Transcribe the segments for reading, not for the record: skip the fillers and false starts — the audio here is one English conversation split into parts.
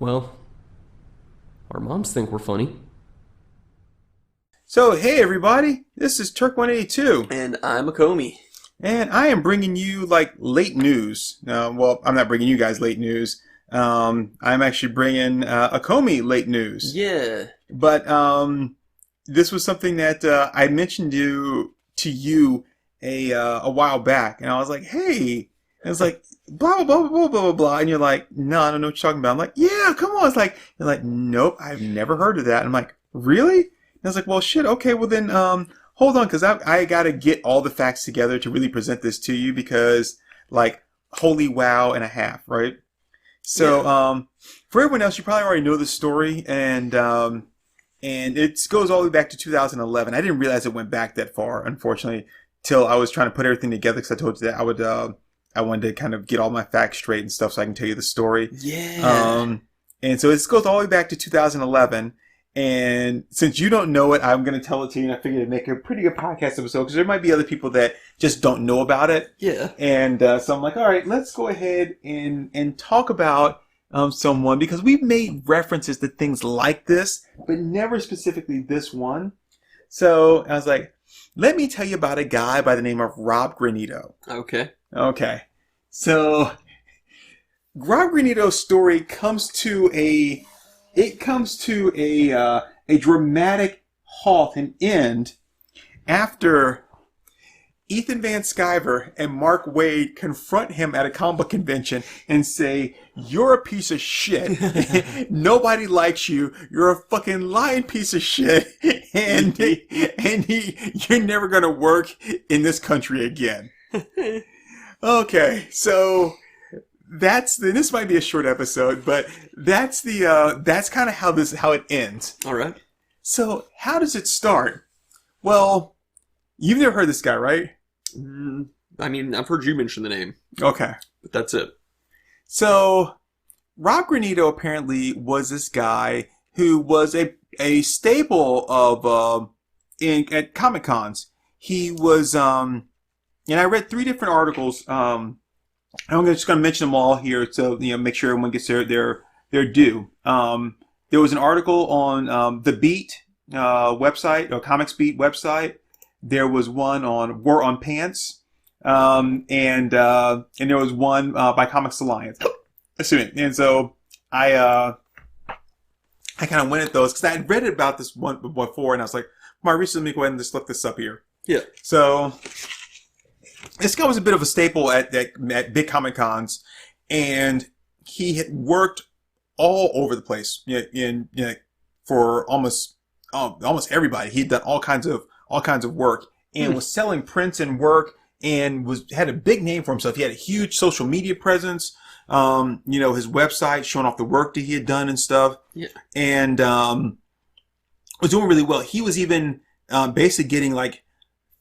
Well, our moms think we're funny. So, hey everybody, this is Turk 182, And I'm Acomi. and I am bringing you like late news. Well, I'm not bringing you guys late news. I'm actually bringing Acomi late news. Yeah. But this was something that I mentioned to you a while back, and I was like, hey, and it's like blah blah blah blah blah blah blah, and you're like, no, I don't know what you're talking about. I'm like, yeah, come on. It's like you're like, nope, I've never heard of that. I'm like, really? And I was like, well, shit, okay, well then, hold on, because I got to get all the facts together to really present this to you because, like, holy wow and a half, right? So, Yeah. for everyone else, you probably already know the story, and it goes all the way back to 2011. I didn't realize it went back that far, unfortunately, till I was trying to put everything together because I told you that I wanted to kind of get all my facts straight and stuff so I can tell you the story. Yeah. And so this goes all the way back to 2011. And since you don't know it, I'm going to tell it to you. And I figured it'd make a pretty good podcast episode because there might be other people that just don't know about it. Yeah. And so I'm like, all right, let's go ahead and talk about someone because we've made references to things like this, but never specifically this one. So I was like, let me tell you about a guy by the name of Rob Granito. Okay. Okay. So Rob Granito's story comes to a dramatic halt and end after Ethan Van Sciver and Mark Wade confront him at a comic book convention and say, "You're a piece of shit. Nobody likes you. You're a fucking lying piece of shit, and you're never gonna work in this country again." Okay, so this might be a short episode, but that's kind of how it ends. All right. So how does it start? Well, you've never heard this guy, right? I mean, I've heard you mention the name, Okay. but that's it. So Rob Granito apparently was this guy who was a staple of at Comic Cons. He was and I read 3 different articles. I'm just going to mention them all here, so make sure everyone gets their due. There was an article on the Beat website, or Comics Beat website. There was one on War on Pants, and there was one by Comics Alliance. And so I kind of went at those because I had read about this one before, and I was like, "My research, let me go ahead and just look this up here." Yeah. So this guy was a bit of a staple at big Comic Cons, and he had worked all over the place for almost everybody. He'd done all kinds of work and was selling prints and work and had a big name for himself. He had a huge social media presence. His website showing off the work that he had done and stuff. Yeah. And was doing really well. He was even basically getting like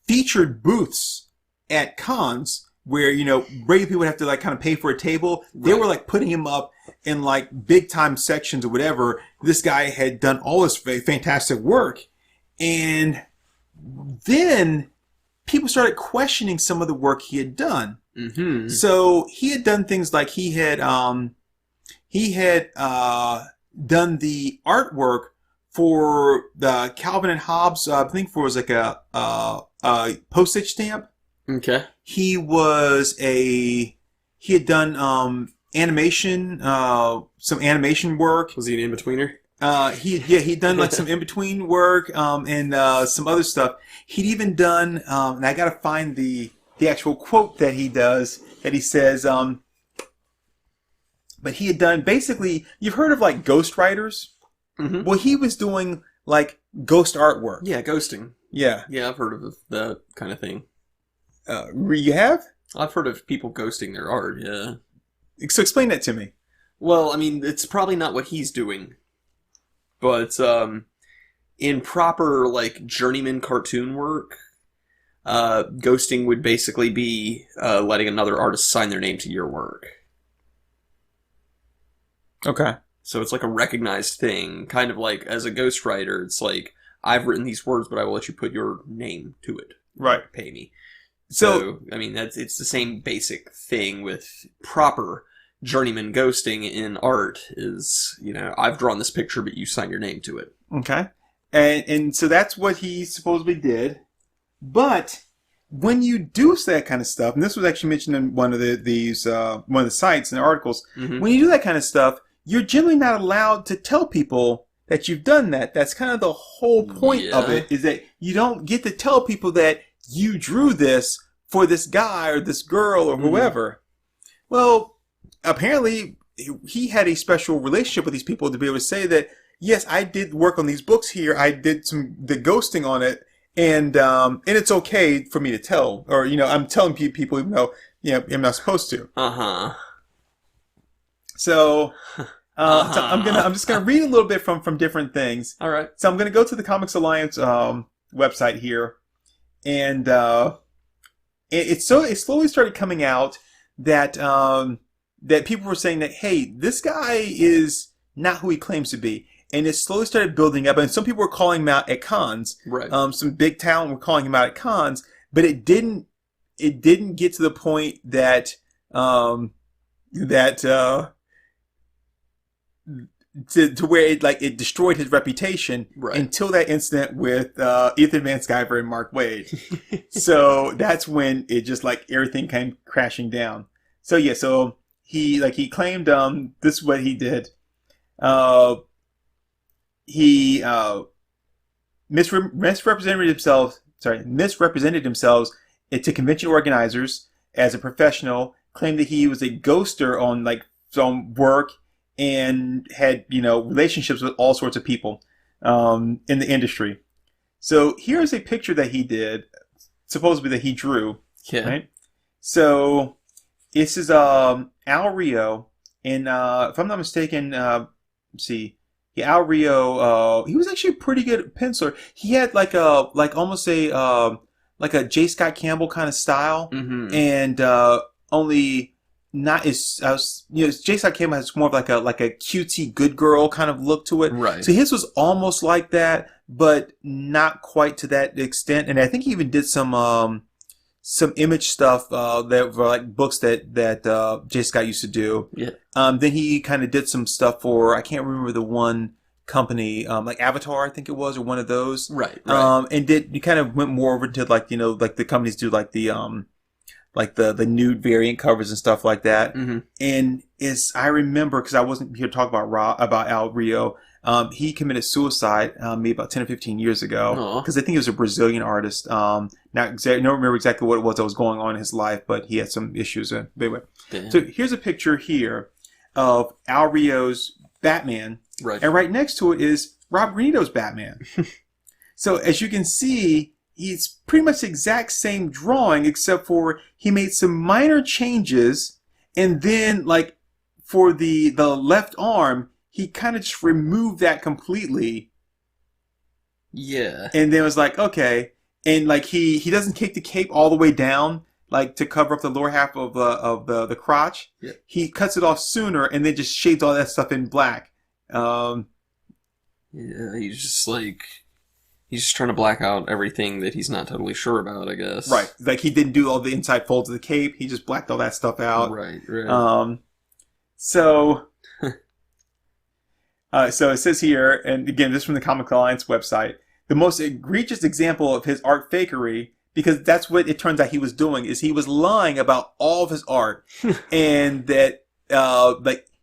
featured booths at cons where, regular people would have to like kind of pay for a table. They were like putting him up in like big time sections or whatever. This guy had done all this fantastic work. And then people started questioning some of the work he had done. Mm-hmm. So he had done things like he had done the artwork for the Calvin and Hobbes, I think was like a postage stamp. Okay. He had done animation, some animation work. Was he an in-betweener? He'd done like some in-between work, and some other stuff. He'd even done, and I gotta find the actual quote that he does, that he says, but he had done basically, you've heard of like ghostwriters? Mm-hmm. Well, he was doing like ghost artwork. Yeah, ghosting. Yeah. Yeah, I've heard of that kind of thing. You have? I've heard of people ghosting their art, yeah. So explain that to me. Well, I mean, it's probably not what he's doing. But, in proper, like, journeyman cartoon work, ghosting would basically be letting another artist sign their name to your work. Okay. So it's like a recognized thing. Kind of like, as a ghostwriter, it's like, I've written these words, but I will let you put your name to it. Right. Pay me. So I mean, it's the same basic thing with proper journeyman ghosting in art is, I've drawn this picture, but you sign your name to it. Okay. And so that's what he supposedly did. But when you do that kind of stuff, and this was actually mentioned in one of the sites and the articles, when you do that kind of stuff, you're generally not allowed to tell people that you've done that. That's kind of the whole point of it, is that you don't get to tell people that you drew this for this guy or this girl or whoever. Well, apparently he had a special relationship with these people to be able to say that, yes, I did work on these books here. I did the ghosting on it, and it's okay for me to tell, or I'm telling people even though I'm not supposed to. So, I'm just gonna read a little bit from different things. All right. So I'm gonna go to the Comics Alliance website here, and it slowly started coming out that that people were saying that, hey, this guy is not who he claims to be. And it slowly started building up, and some people were calling him out at cons. Right. Some big talent were calling him out at cons, but it didn't get to the point that to where it destroyed his reputation until that incident with Ethan Van Sciver and Mark Waid. So that's when it just everything came crashing down. So yeah, so he claimed this is what he did. He misrepresented himself to convention organizers as a professional, claimed that he was a ghoster on some work, and had relationships with all sorts of people in the industry. So here's a picture that he did, supposedly that he drew. Yeah. Right? So this is Al Rio, and if I'm not mistaken, let's see. Yeah, Al Rio, he was actually a pretty good penciler. He had almost a J. Scott Campbell kind of style, and only not as J. Scott Campbell has more of like a cutesy good girl kind of look to it. Right. So his was almost like that, but not quite to that extent. And I think he even did some image stuff that were books that J. Scott used to do. Yeah. Then he kind of did some stuff for, I can't remember the one company, Avatar, I think it was, or one of those. Right. And he kind of went more over to the companies do the nude variant covers and stuff like that. And as I remember, because I wasn't here to talk about Al Rio, he committed suicide maybe about 10 or 15 years ago, because I think he was a Brazilian artist. I don't remember exactly what it was that was going on in his life, but he had some issues. Anyway, so here's a picture here of Al Rio's Batman, and right next to it is Rob Granito's Batman. So as you can see, it's pretty much the exact same drawing, except for he made some minor changes, and then for the left arm, he kind of just removed that completely. Yeah. And then it was okay. And he doesn't take the cape all the way down, to cover up the lower half of the crotch. Yeah. He cuts it off sooner and then just shades all that stuff in black. Yeah, he's just trying to black out everything that he's not totally sure about, I guess. Right. He didn't do all the inside folds of the cape. He just blacked all that stuff out. Right. So it says here, and again, this is from the Comic Alliance website, the most egregious example of his art fakery, because that's what it turns out he was doing, is he was lying about all of his art, and that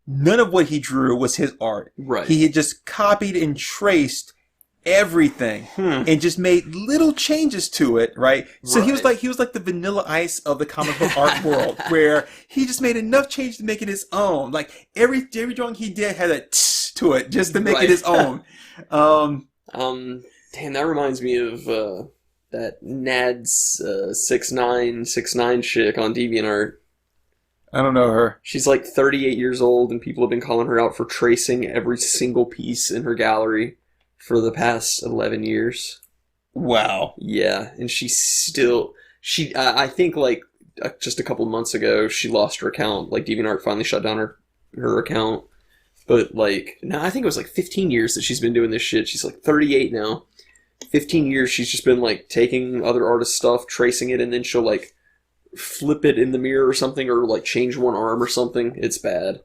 none of what he drew was his art. Right. He had just copied and traced everything and just made little changes to it, right? So he was like the Vanilla Ice of the comic book art world, where he just made enough change to make it his own. Every drawing he did had a tss to it just to make it his own. Damn, that reminds me of that Nad's 6969 chick on DeviantArt. I don't know her. She's 38 years old, and people have been calling her out for tracing every single piece in her gallery for the past 11 years. Wow. Yeah, and I think just a couple months ago, she lost her account. DeviantArt finally shut down her account. But no, I think it was 15 years that she's been doing this shit. She's 38 now. 15 years she's just been taking other artists' stuff, tracing it, and then she'll flip it in the mirror or something, or like change one arm or something. It's bad.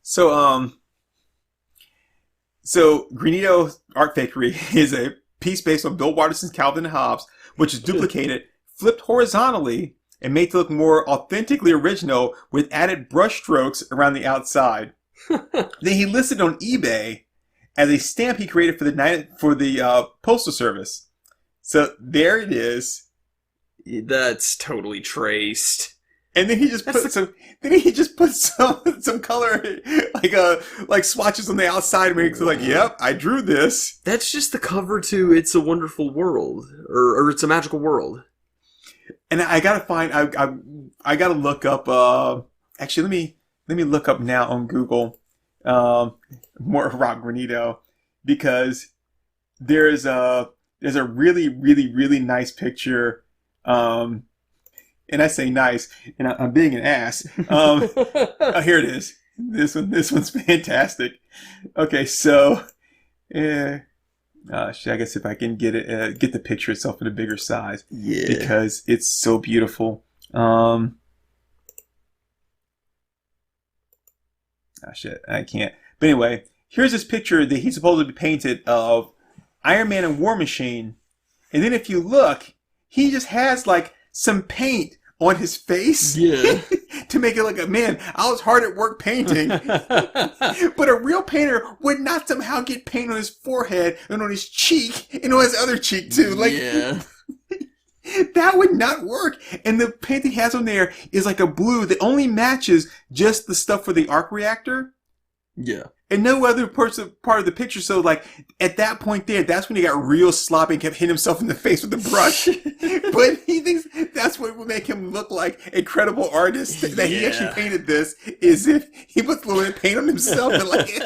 So Granito Art Fakery is a piece based on Bill Watterson's Calvin and Hobbes, which is duplicated, flipped horizontally, and made to look more authentically original with added brush strokes around the outside. Then he listed on eBay as a stamp he created for the Postal Service. So there it is. That's totally traced. And then he just put some color like swatches on the outside and makes it like, yep, I drew this. That's just the cover to It's a Wonderful World or It's a Magical World. And I gotta find I gotta look up actually let me look up now on Google more Rob Granito, because there's a really, really, really nice picture. And I say nice, and I'm being an ass. Oh, here it is. This one's fantastic. Okay, so, I guess if I can get the picture itself in a bigger size, yeah, because it's so beautiful. Shit, I can't. But anyway, here's this picture that he supposedly painted of Iron Man and War Machine, and then if you look, he just has like some paint on his face, yeah, to make it like a man. I was hard at work painting, but a real painter would not somehow get paint on his forehead and on his cheek and on his other cheek too. Like, yeah. That would not work. And the paint he has on there is like a blue that only matches just the stuff for the arc reactor. Yeah. And no other part of the picture. So, like, at that point there, that's when he got real sloppy and kept hitting himself in the face with the brush. But he thinks that's what would make him look like a credible artist. That he actually painted this, is if he puts a little bit of paint on himself and like,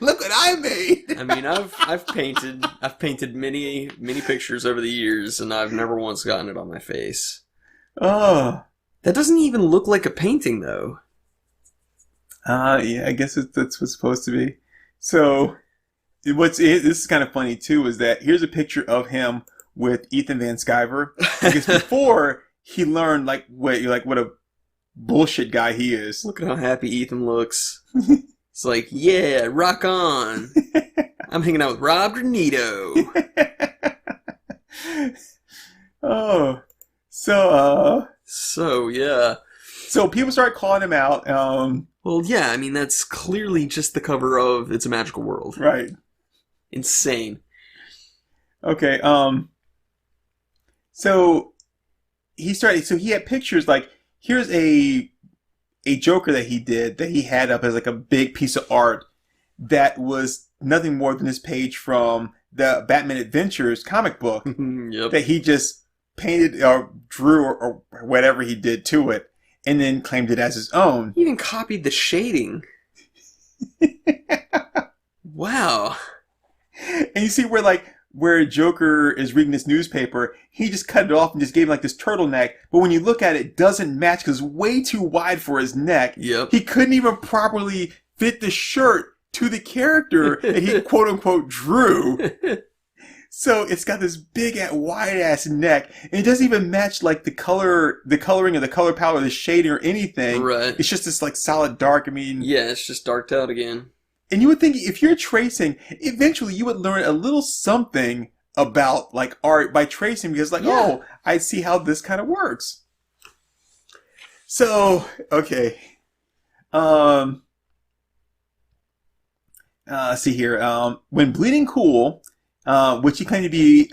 look what I made. I mean, I've painted many pictures over the years, and I've never once gotten it on my face. Oh, that doesn't even look like a painting, though. Yeah, I guess that's what's it's supposed to be. So, this is kind of funny too, is that here's a picture of him with Ethan Van Sciver, because before he learned like what a bullshit guy he is. Look at how happy Ethan looks. It's like, yeah, rock on. I'm hanging out with Rob Granito. Oh, so yeah. So people start calling him out. Well, yeah, I mean, that's clearly just the cover of It's a Magical World. Right. Insane. Okay, so he had pictures, like, here's a Joker that he had up as like a big piece of art that was nothing more than this page from the Batman Adventures comic book. Yep. That he just painted or drew or whatever he did to it, and then claimed it as his own. He even copied the shading. Wow. And you see where Joker is reading this newspaper, he just cut it off and just gave him like this turtleneck. But when you look at it, it doesn't match because it's way too wide for his neck. Yep. He couldn't even properly fit the shirt to the character that he quote unquote drew. So it's got this big wide ass neck, and it doesn't even match like the coloring of the color palette, or the shading or anything. Right. It's just this like solid dark. I mean, yeah, it's just darked out again. And you would think if you're tracing, eventually you would learn a little something about like art by tracing, because like, oh, I see how this kind of works. So, okay. See here. When Bleeding Cool, which he claimed to be,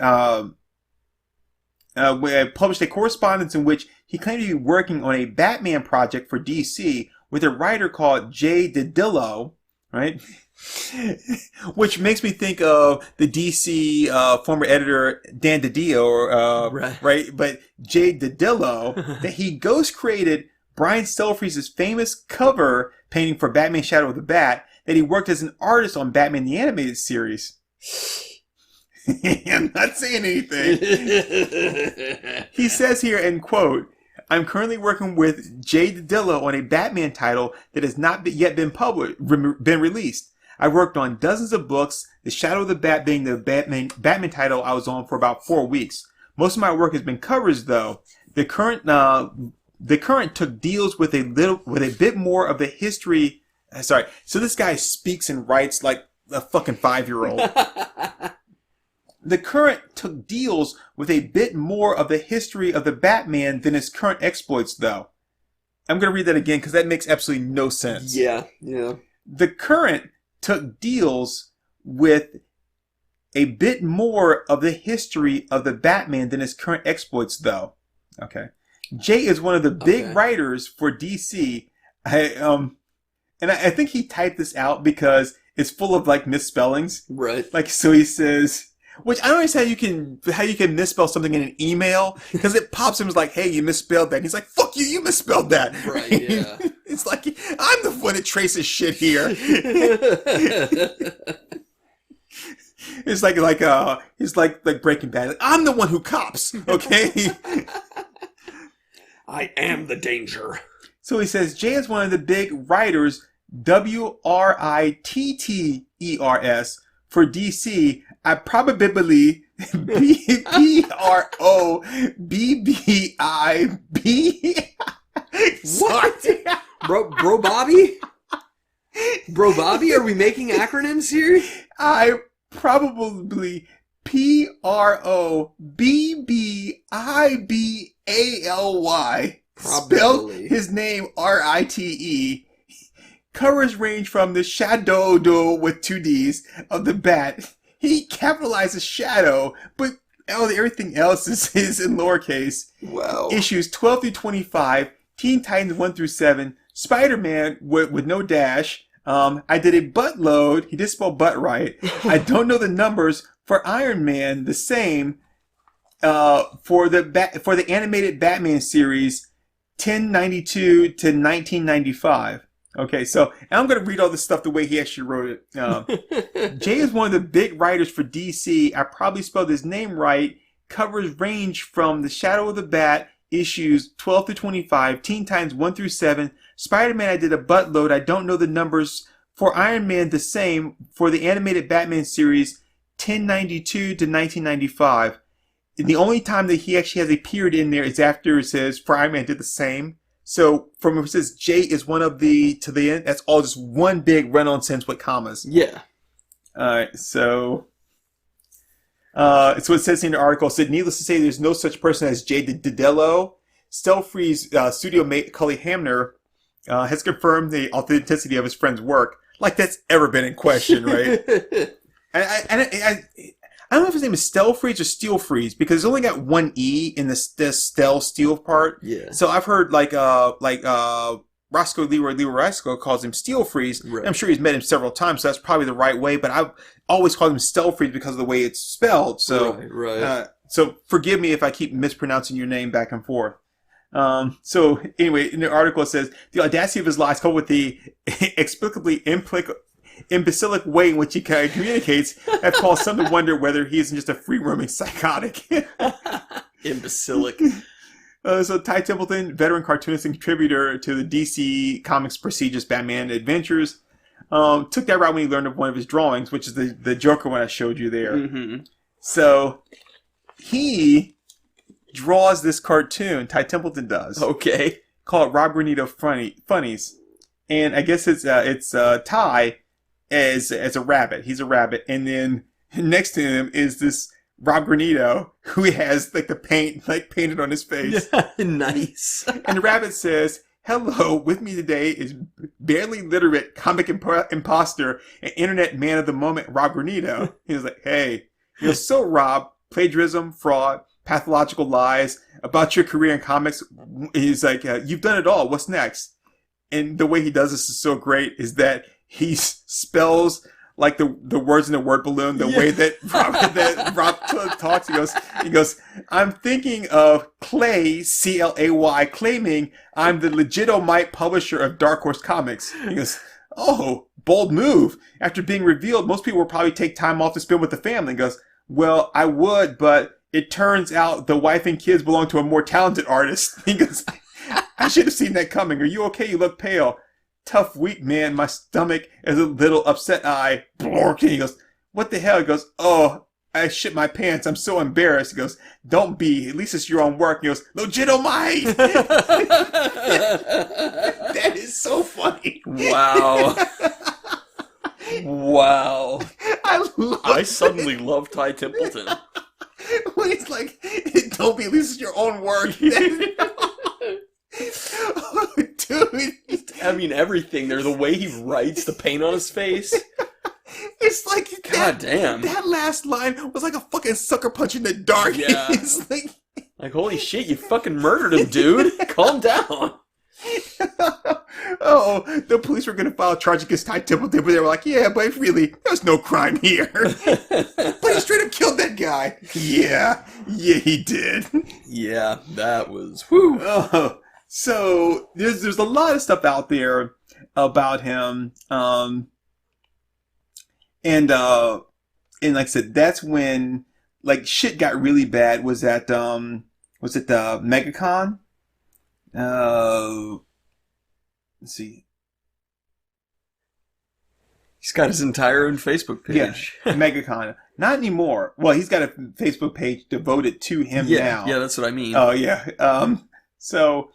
published a correspondence in which he claimed to be working on a Batman project for DC with a writer called Jay Didillo, right? Which makes me think of the DC former editor Dan DiDio, right? But Jay Didillo, that he ghost created Brian Stelfreeze's famous cover painting for Batman Shadow of the Bat, that he worked as an artist on Batman the Animated Series. I'm not saying anything. He says here, and quote, I'm currently working with Jay Didillo on a Batman title that has not yet been been released. I worked on dozens of books, The Shadow of the Bat being the Batman title I was on for about 4 weeks. Most of my work has been covers, though. The current took deals with a bit more of the history. Sorry. So this guy speaks and writes like a fucking 5-year-old. The current took deals with a bit more of the history of the Batman than his current exploits, though. I'm going to read that again because that makes absolutely no sense. Yeah. The current took deals with a bit more of the history of the Batman than his current exploits, though. Okay. Jay is one of the big writers for DC. I think he typed this out because it's full of like misspellings. Right. Like, so he says, which I don't understand how you can misspell something in an email because it pops him as like, hey, you misspelled that. And he's like, fuck you, you misspelled that. Right, yeah. It's like, I'm the one that traces shit here. It's he's like Breaking Bad. Like, I'm the one who cops, okay? I am the danger. So he says, Jay is one of the big writers, WRITTERS, for DC. I probably BROBBIB. What? Bro Bobby? Bro Bobby? Are we making acronyms here? I probably PROBBIBALY. Spelled his name RITE. Colors range from the shadow with 2 Ds of the bat. He capitalizes shadow, but everything else is in lowercase. Wow. Issues 12 through 25, Teen Titans 1 through 7, Spider-Man with no dash. I did a buttload. He did spell butt right. I don't know the numbers for Iron Man. The same for the animated Batman series, 1092 to 1995. Okay, so I'm going to read all this stuff the way he actually wrote it. Jay is one of the big writers for DC. I probably spelled his name right. Covers range from The Shadow of the Bat, issues 12 through 25, Teen Titans 1 through 7. Spider-Man, I did a buttload. I don't know the numbers. For Iron Man, the same. For the animated Batman series, 1092 to 1995. And the only time that he actually has a period in there is after it says, for Iron Man, did the same. So from where it says J is one of the to the end, that's all just one big run-on sentence with commas. Yeah. Alright, so it's what it says in the article. It said, needless to say, there's no such person as Jay Didello. Stealth-Free's studio mate, Cully Hamner, has confirmed the authenticity of his friend's work. Like that's ever been in question, right? I don't know if his name is Stealth-Freeze or Steel-Freeze because it's only got one E in the steel part. Yeah. So I've heard Roscoe Leroy Roscoe calls him Steel-Freeze. Right. I'm sure he's met him several times, so that's probably the right way. But I've always called him Stealth-Freeze because of the way it's spelled. So, right. So forgive me if I keep mispronouncing your name back and forth. So anyway, in the article it says the audacity of his lies coupled with the explicably imbecilic way in which he communicates have caused some to wonder whether he isn't just a free-roaming psychotic. Imbecilic. So Ty Templeton, veteran cartoonist and contributor to the DC Comics prestigious Batman Adventures, took that route when he learned of one of his drawings, which is the Joker one I showed you there. Mm-hmm. So he draws this cartoon, Ty Templeton does. Okay. Called Rob Granito Funnies. And I guess it's Ty as a rabbit. He's a rabbit. And then next to him is this Rob Granito who has like the paint painted on his face. Nice. And the rabbit says, hello, with me today is barely literate comic imposter and internet man of the moment, Rob Granito. He was like, hey, so Rob, plagiarism, fraud, pathological lies about your career in comics. He's like, you've done it all. What's next? And the way he does this is so great is that he spells like the words in the word balloon the way that Rob talks. He goes, I'm thinking of Clay, C-L-A-Y, claiming I'm the Legit-o-mite publisher of Dark Horse Comics. He goes, oh, bold move. After being revealed, most people would probably take time off to spend with the family. He goes, well, I would, but it turns out the wife and kids belong to a more talented artist. He goes, I should have seen that coming. Are you okay? You look pale. Tough week, man. My stomach is a little upset. Blork. And he goes, what the hell? He goes, oh, I shit my pants. I'm so embarrassed. He goes, don't be. At least it's your own work. He goes, Legit-o-mite. That is so funny. Wow. Wow. I it. suddenly love Ty Templeton. When he's like, don't be. At least it's your own work. Oh, dude. I mean, everything there. The way he writes, the paint on his face. It's like, God damn. That last line was like a fucking sucker punch in the dark. Yeah. It's like, holy shit, you fucking murdered him, dude. Calm down. Oh, the police were going to file a charge against Ty Templeton, but they were like, yeah, but really, there's no crime here. But he straight up killed that guy. Yeah, he did. Yeah, that was, whew. Oh, so there's a lot of stuff out there about him. And like I said, that's when like shit got really bad. Was at was it the MegaCon? Let's see. He's got his entire own Facebook page. Yeah, MegaCon. Not anymore. Well, he's got a Facebook page devoted to him now. Yeah, that's what I mean. Oh yeah. So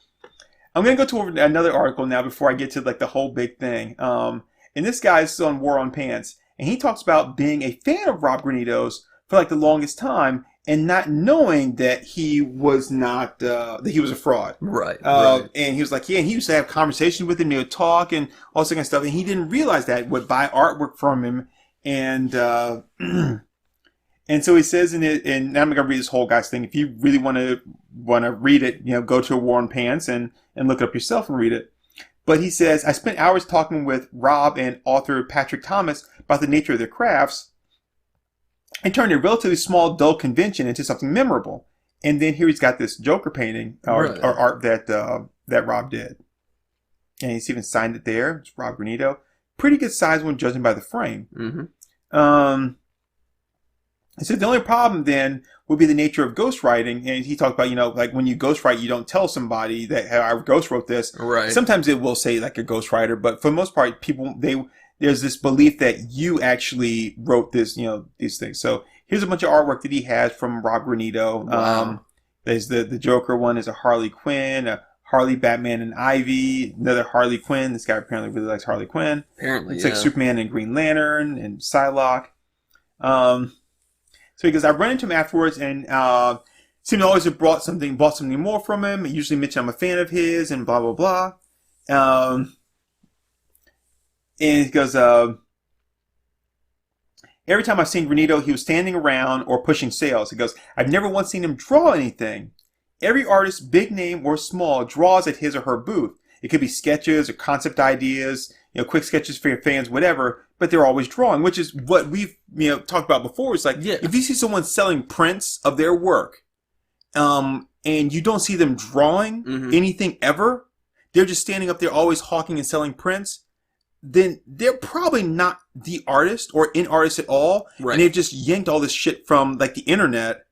I'm gonna go to another article now before I get to like the whole big thing. And this guy's on War on Pants. And he talks about being a fan of Rob Granito's for like the longest time and not knowing that he was not, that he was a fraud. Right. And he was like, yeah, and he used to have conversations with him, he would talk and all this kind of stuff. And he didn't realize that, would buy artwork from him. And, and so he says in it, and now I'm not going to read this whole guy's thing. If you really want to read it, go to War on Pants and look it up yourself and read it. But he says, I spent hours talking with Rob and author Patrick Thomas about the nature of their crafts and turned a relatively small, dull convention into something memorable. And then here he's got this Joker painting or art that Rob did. And he's even signed it there. It's Rob Granito. Pretty good size when judging by the frame. Mm-hmm. So the only problem then would be the nature of ghostwriting. And he talked about, like when you ghostwrite, you don't tell somebody that I ghost wrote this. Right. Sometimes it will say like a ghostwriter, but for the most part, people, there's this belief that you actually wrote this, these things. So here's a bunch of artwork that he has from Rob Granito. Wow. There's the Joker one is a Harley Quinn, a Harley, Batman, and Ivy, another Harley Quinn. This guy apparently really likes Harley Quinn. Apparently, it's like Superman and Green Lantern and Psylocke. So he goes, I run into him afterwards and seemed to always have bought something more from him. He usually mentioned I'm a fan of his and blah, blah, blah. And he goes, every time I've seen Granito, he was standing around or pushing sales. He goes, I've never once seen him draw anything. Every artist, big name or small, draws at his or her booth. It could be sketches or concept ideas, quick sketches for your fans, whatever, but they're always drawing, which is what we've, talked about before. It's like, if you see someone selling prints of their work, and you don't see them drawing anything ever, they're just standing up there always hawking and selling prints, then they're probably not the artist or an artist at all. Right. And they've just yanked all this shit from like the internet,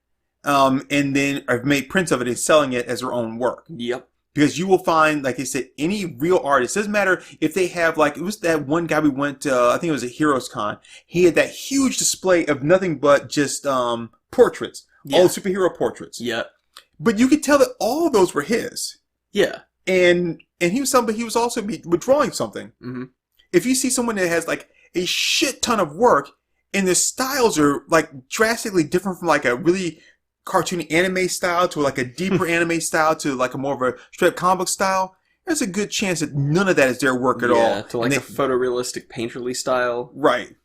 and then have made prints of it and selling it as their own work. Yep. Because you will find, like I said, any real artist, doesn't matter if they have, like, it was that one guy we went to, I think it was at Heroes Con. He had that huge display of nothing but just portraits. Yeah. All superhero portraits. Yeah. But you could tell that all of those were his. Yeah. And he was somebody, he was also withdrawing something. Mm-hmm. If you see someone that has, like, a shit ton of work, and the styles are, like, drastically different from, like, a really cartoony anime style to like a deeper anime style to like a more of a straight comic book style, there's a good chance that none of that is their work at all. Yeah, to like a photorealistic painterly style. Right.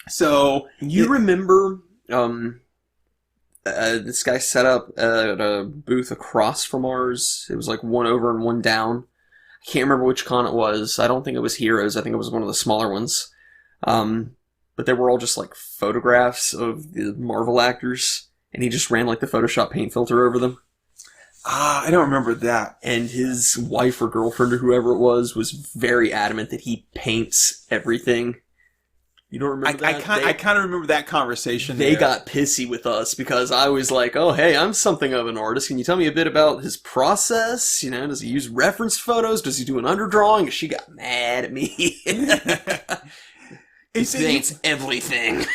So you remember this guy set up at a booth across from ours. It was like one over and one down. I can't remember which con it was. I don't think it was Heroes. I think it was one of the smaller ones. But they were all just like photographs of the Marvel actors. And he just ran like the Photoshop paint filter over them. I don't remember that. And his wife or girlfriend or whoever it was very adamant that he paints everything. You don't remember that? I kind of remember that conversation. They got pissy with us because I was like, oh, hey, I'm something of an artist. Can you tell me a bit about his process? Does he use reference photos? Does he do an underdrawing? She got mad at me. He paints everything.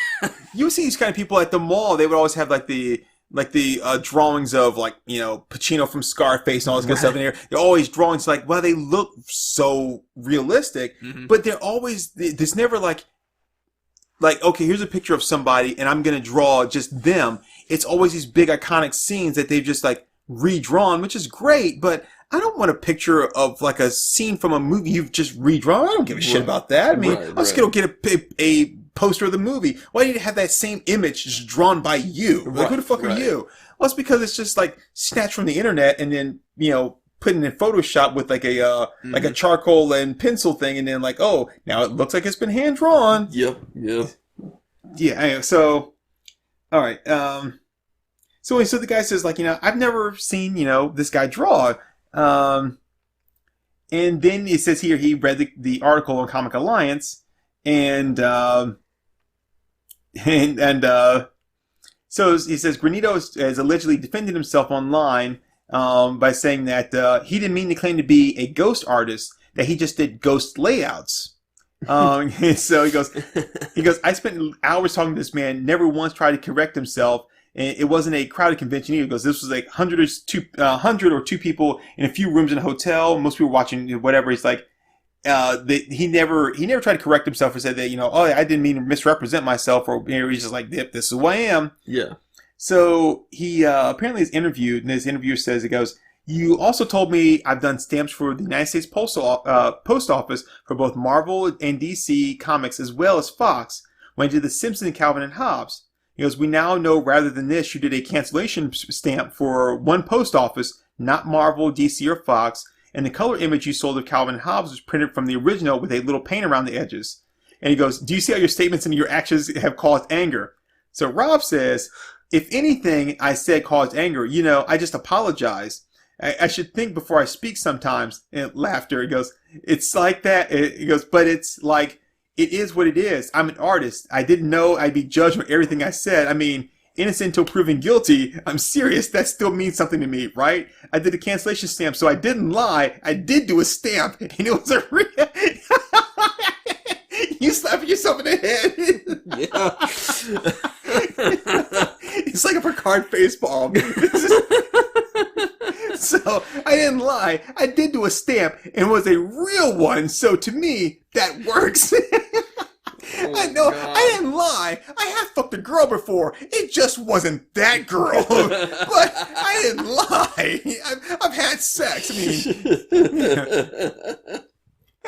you see these kind of people at the mall. They would always have like the drawings of like, Pacino from Scarface and all this good stuff in here. They're always drawings like, well, they look so realistic, but they're always, there's never like, okay, here's a picture of somebody and I'm going to draw just them. It's always these big iconic scenes that they've just like redrawn, which is great, but I don't want a picture of like a scene from a movie you've just redrawn. I don't give a shit about that. I mean, I'm just going to get a poster of the movie. Why do you have that same image just drawn by you? Like, who the fuck are you? Well, it's because it's just like snatched from the internet and then, put in Photoshop with like a charcoal and pencil thing, and then like, oh, now it looks like it's been hand drawn. Yep. Yeah. Anyway, so, all right. So the guy says like, I've never seen, this guy draw. And then it says here he read the article on Comic Alliance, and so he says Granito has allegedly defended himself online by saying that he didn't mean to claim to be a ghost artist, that he just did ghost layouts. So he goes, I spent hours talking to this man, never once tried to correct himself. And it wasn't a crowded convention either. He goes, this was like 100 or two people in a few rooms in a hotel. Most people watching whatever. He's like, he never tried to correct himself or said that, oh, I didn't mean to misrepresent myself, or he's just like, yep, this is who I am. Yeah. So he apparently is interviewed, and his interviewer says, he goes, you also told me I've done stamps for the United States Post Office for both Marvel and DC Comics as well as Fox when I did The Simpsons and Calvin and Hobbes. He goes, we now know rather than this, you did a cancellation stamp for one post office, not Marvel, DC, or Fox, and the color image you sold of Calvin and Hobbes was printed from the original with a little paint around the edges. And he goes, do you see how your statements and your actions have caused anger? So Rob says, if anything I said caused anger, I just apologize. I should think before I speak sometimes. And laughter. He goes, it's like that. He goes, but it's like, it is what it is. I'm an artist. I didn't know I'd be judged for everything I said. I mean, innocent until proven guilty. I'm serious. That still means something to me, right? I did a cancellation stamp, so I didn't lie. I did do a stamp, and it was a real... You slapping yourself in the head. Yeah. It's like a Picard facepalm. So, I didn't lie. I did do a stamp, and it was a real one, so to me, that works. I know, God. I didn't lie. I have fucked a girl before. It just wasn't that girl. But I didn't lie. I've had sex.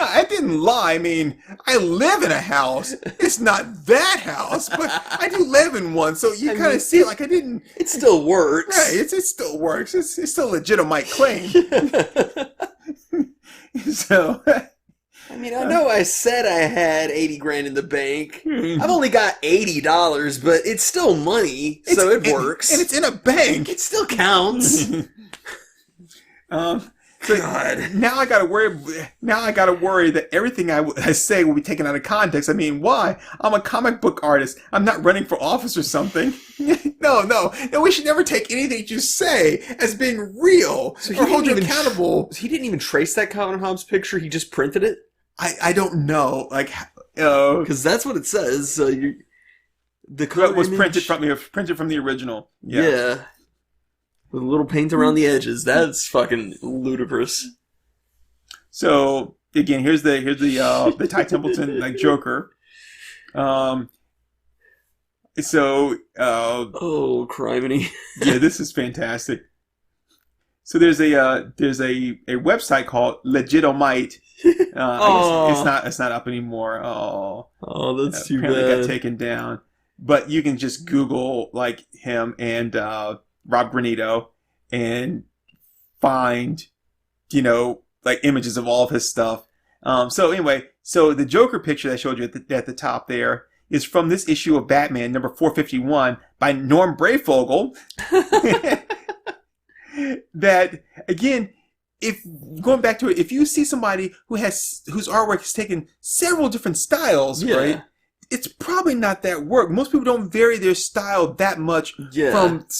I didn't lie. I mean, I live in a house. It's not that house, but I do live in one. So you kind of see it like I didn't. It still works. Right. It still works. It's still a Legit-o-mite claim. So. I mean, I know I said I had 80 grand in the bank. I've only got $80, but it's still money, so it works. And it's in a bank. It still counts. So God. Now I gotta worry that everything I say will be taken out of context. I mean, why? I'm a comic book artist. I'm not running for office or something. No. We should never take anything you say as being real or hold you accountable. He didn't even trace that Calvin and Hobbes picture. He just printed it. I don't know, because that's what it says. The cover was printed from the original. Yeah. With a little paint around the edges. That's fucking ludicrous. So again, here's the Ty Templeton like Joker. Oh, criminy. Yeah, this is fantastic. So there's a website called Legit-o-mite. I guess it's not up anymore. Oh, that's too bad. Apparently got taken down. But you can just Google like him and Rob Granito and find, like images of all of his stuff. So anyway, the Joker picture that I showed you at the top there is from this issue of Batman, number 451, by Norm Brayfogle. That, again, if going back to it, if you see somebody whose artwork has taken several different styles, right? It's probably not that work. Most people don't vary their style that much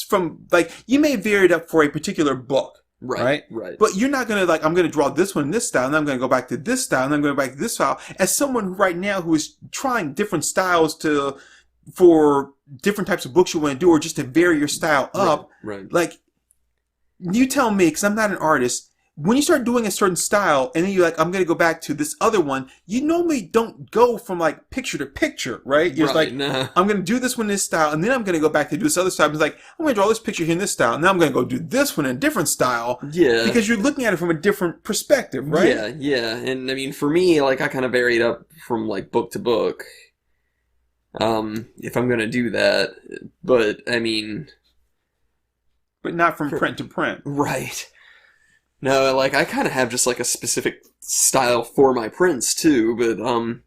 from like, you may vary it up for a particular book. Right. But you're not going to I'm going to draw this one in this style, and I'm going to go back to this style, and I'm going to go back to this style. As someone right now who is trying different styles to, for different types of books you want to do, or just to vary your style up. Right. Like, you tell me, because I'm not an artist, when you start doing a certain style and then you're like, I'm going to go back to this other one, you normally don't go from like picture to picture, right? You're just like, I'm going to do this one in this style, and then I'm going to go back to do this other style. It's like, I'm going to draw this picture here in this style, and now I'm going to go do this one in a different style. Yeah. Because you're looking at it from a different perspective, right? Yeah, yeah. And I mean, for me, like, I kind of varied up from like book to book. If I'm going to do that. But, I mean... But not from print to print. Right. No, like, I kind of have just, like, a specific style for my prints, too, but, you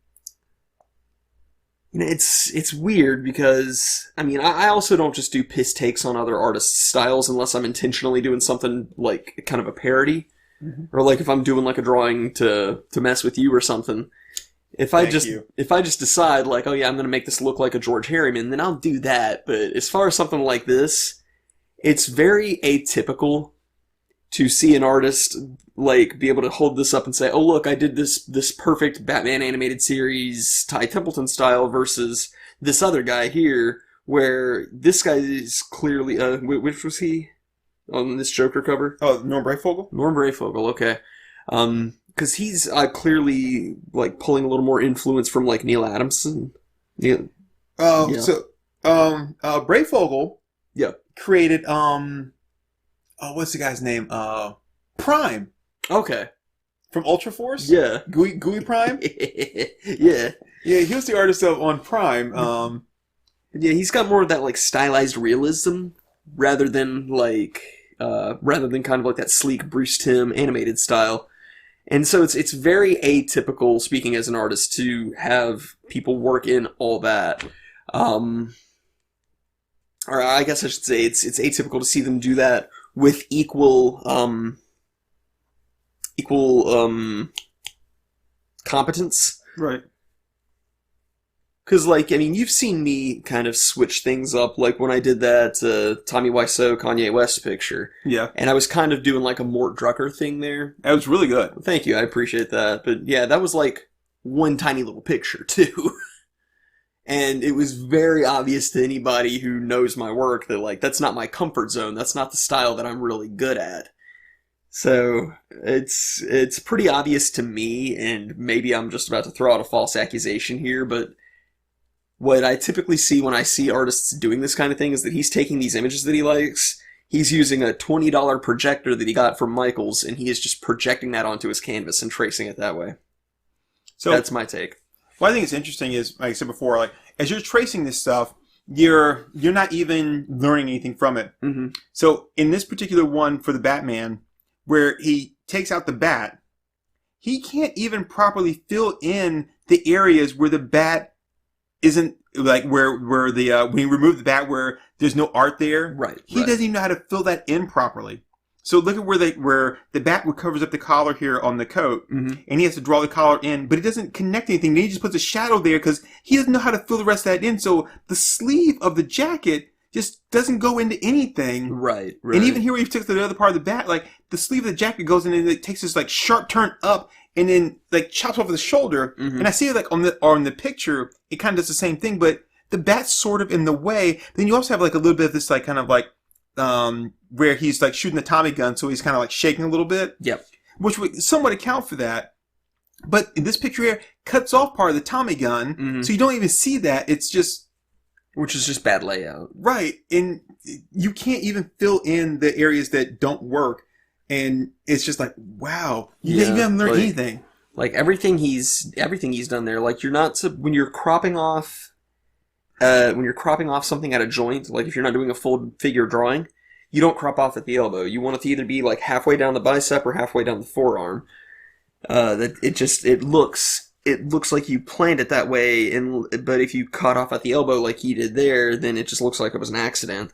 know, it's weird because, I mean, I also don't just do piss takes on other artists' styles unless I'm intentionally doing something, like, kind of a parody. Mm-hmm. Or, like, if I'm doing, like, a drawing to mess with you or something. If I just decide, like, oh yeah, I'm going to make this look like a George Harriman, then I'll do that. But as far as something like this, it's very atypical to see an artist, like, be able to hold this up and say, oh look, I did this perfect Batman animated series Ty Templeton style versus this other guy here, where this guy is clearly, which was he on this Joker cover? Oh, Norm Brayfogle? Norm Brayfogle, okay. Because he's clearly, like, pulling a little more influence from, like, Neil Adamson. So, Brayfogle created, what's the guy's name? Prime. Okay. From Ultra Force? Yeah. Gooey Prime? Yeah. Yeah, he was the artist on Prime. Yeah, he's got more of that, like, stylized realism rather than kind of like that sleek Bruce Timm animated style. And so it's very atypical, speaking as an artist, to have people work in all that. Or I guess I should say it's atypical to see them do that with equal competence. Right. Because, like, I mean, you've seen me kind of switch things up, like when I did that Tommy Wiseau Kanye West picture. Yeah. And I was kind of doing, like, a Mort Drucker thing there. That was really good. Thank you, I appreciate that. But, yeah, that was, like, one tiny little picture, too. And it was very obvious to anybody who knows my work that, like, that's not my comfort zone. That's not the style that I'm really good at. So, it's pretty obvious to me, and maybe I'm just about to throw out a false accusation here, but what I typically see when I see artists doing this kind of thing is that he's taking these images that he likes, he's using a $20 projector that he got from Michaels, and he is just projecting that onto his canvas and tracing it that way. So that's my take. What I think is interesting is, like I said before, like, as you're tracing this stuff, you're not even learning anything from it. Mm-hmm. So in this particular one for the Batman, where he takes out the bat, he can't even properly fill in the areas where the bat isn't, like, where the when you remove the bat, where there's no art there. Right. He doesn't even know how to fill that in properly. So look at where the bat covers up the collar here on the coat, mm-hmm. and he has to draw the collar in, but he doesn't connect anything. Then he just puts a shadow there because he doesn't know how to fill the rest of that in. So the sleeve of the jacket just doesn't go into anything. Right. And even here where you took the other part of the bat, like, the sleeve of the jacket goes in and it takes this, like, sharp turn up and then, like, chops off the shoulder. Mm-hmm. And I see it, like, on the picture, it kind of does the same thing, but the bat's sort of in the way. Then you also have, like, a little bit of this, like, kind of like, where he's, like, shooting the Tommy gun, so he's kind of, like, shaking a little bit. Yep. Which would somewhat account for that. But in this picture here, cuts off part of the Tommy gun, mm-hmm. so you don't even see that. It's just... Which is just bad layout. Right. And you can't even fill in the areas that don't work. And it's just like, wow, you haven't learned anything. Like, everything he's done there, like, you're not, when you're cropping off something at a joint, like, if you're not doing a full figure drawing, you don't crop off at the elbow. You want it to either be, like, halfway down the bicep or halfway down the forearm. It looks like you planned it that way, but if you cut off at the elbow like he did there, then it just looks like it was an accident.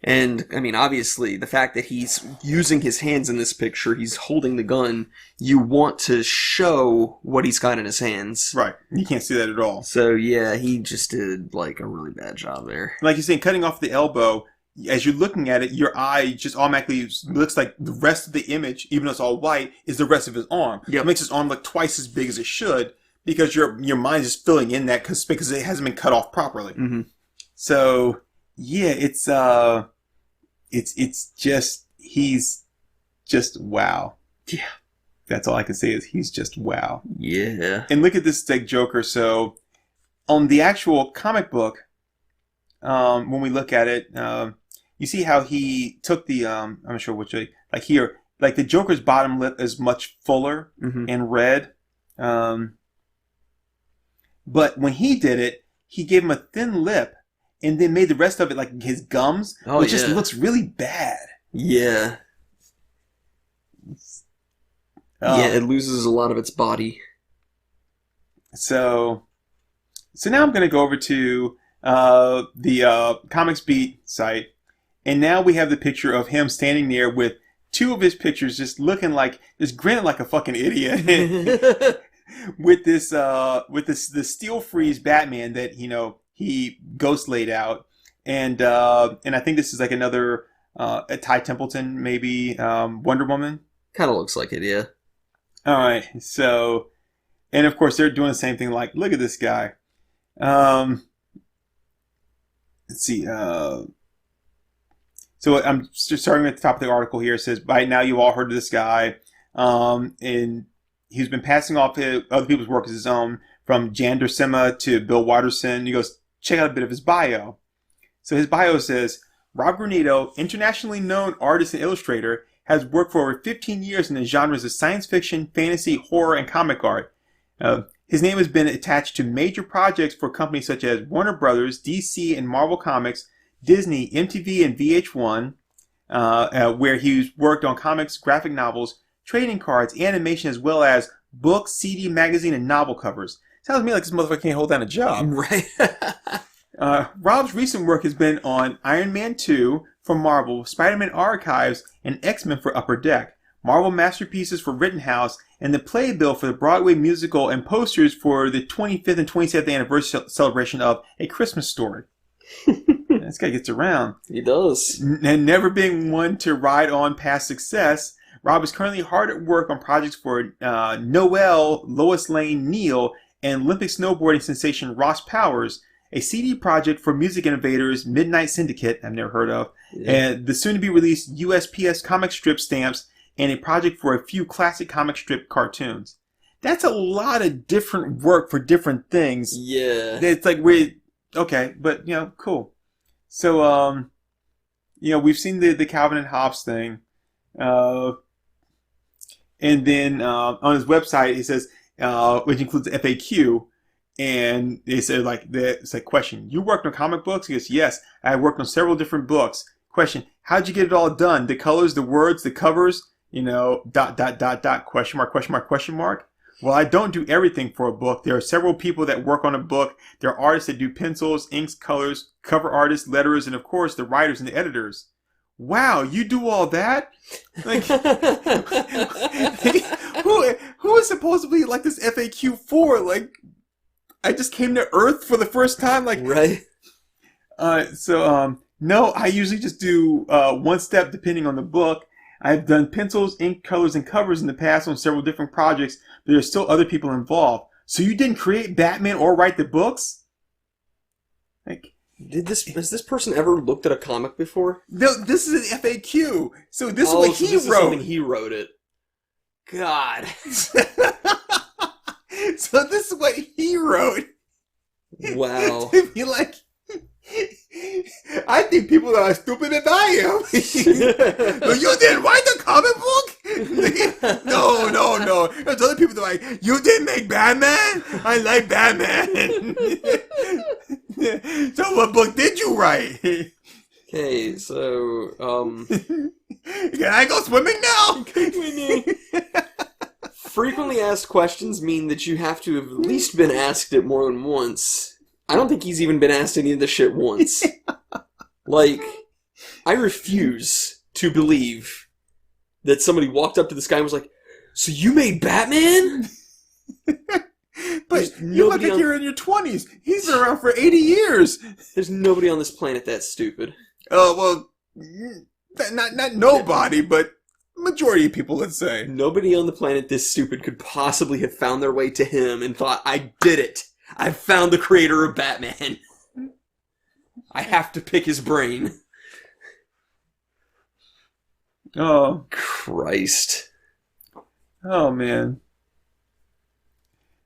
And, I mean, obviously, the fact that he's using his hands in this picture, he's holding the gun, you want to show what he's got in his hands. Right. You can't see that at all. So, yeah, he just did, like, a really bad job there. Like you're saying, cutting off the elbow, as you're looking at it, your eye just automatically looks like the rest of the image, even though it's all white, is the rest of his arm. Yep. It makes his arm look twice as big as it should, because your mind is filling in that because it hasn't been cut off properly. Mm-hmm. So yeah, it's just he's just wow. Yeah. That's all I can say is he's just wow. Yeah. And look at this like Joker. So on the actual comic book, when we look at it, you see how he took the I'm not sure which way, like here, like the Joker's bottom lip is much fuller and red. But when he did it, he gave him a thin lip and then made the rest of it like his gums, which just looks really bad. Yeah. Yeah, it loses a lot of its body. So now I'm going to go over to the Comics Beat site, and now we have the picture of him standing there with two of his pictures, just looking like, just grinning like a fucking idiot, with the Steel Freeze Batman that he ghost laid out, and I think this is like another a Ty Templeton maybe Wonder Woman. Kind of looks like it, yeah. All right, so, and of course they're doing the same thing. Like, look at this guy. Let's see. So I'm just starting at the top of the article here. It says, by now you've all heard of this guy. And he's been passing off other people's work as his own, from Jan Duursema to Bill Watterson. He goes, check out a bit of his bio. So his bio says, Rob Granito, internationally known artist and illustrator, has worked for over 15 years in the genres of science fiction, fantasy, horror, and comic art. His name has been attached to major projects for companies such as Warner Brothers, DC and Marvel Comics, Disney, MTV, and VH1, where he's worked on comics, graphic novels, trading cards, animation, as well as books, CD, magazine, and novel covers. Sounds to me like this motherfucker can't hold down a job. Right. Rob's recent work has been on Iron Man 2 for Marvel, Spider-Man Archives, and X-Men for Upper Deck, Marvel Masterpieces for Rittenhouse, and the playbill for the Broadway musical, and posters for the 25th and 27th anniversary celebration of A Christmas Story. This guy gets around. He does. And never being one to ride on past success, Rob is currently hard at work on projects for Noel, Lois Lane Neal, and Olympic snowboarding sensation Ross Powers, a CD project for music innovators Midnight Syndicate, I've never heard of, and the soon-to-be-released USPS comic strip stamps, and a project for a few classic comic strip cartoons. That's a lot of different work for different things. Yeah. It's like, okay, but, cool. So, we've seen the Calvin and Hobbes thing. And then on his website, he says, which includes the FAQ, and they said, it's like, question, you worked on comic books? He goes, yes, I worked on several different books. Question, how'd you get it all done? The colors, the words, the covers, ... question mark. Well, I don't do everything for a book. There are several people that work on a book. There are artists that do pencils, inks, colors, cover artists, letterers, and of course the writers and the editors. Wow, you do all that? Like, who is supposed to be like this FAQ for? Like, I just came to Earth for the first time. Like, right. No, I usually just do one step depending on the book. I've done pencils, ink, colors, and covers in the past on several different projects, but there's still other people involved. So you didn't create Batman or write the books? Like, has this person ever looked at a comic before? No, this is an FAQ. So this is what he this wrote. Is something he wrote it. God. So this is what he wrote. Wow. To be like, I think people are stupid than I am. No, you didn't write the comic book? No. There's other people that are like, you didn't make Batman? I like Batman. So what book did you write? Okay, so, Can I go swimming now? Frequently asked questions mean that you have to have at least been asked it more than once. I don't think he's even been asked any of this shit once. Like, I refuse to believe that somebody walked up to this guy and was like, so you made Batman? But you look like you're in your 20s. He's been around for 80 years. There's nobody on this planet that stupid. Oh, well, not nobody, but majority of people, let's say. Nobody on the planet this stupid could possibly have found their way to him and thought, I did it. I found the creator of Batman. I have to pick his brain. Oh, Christ. oh man.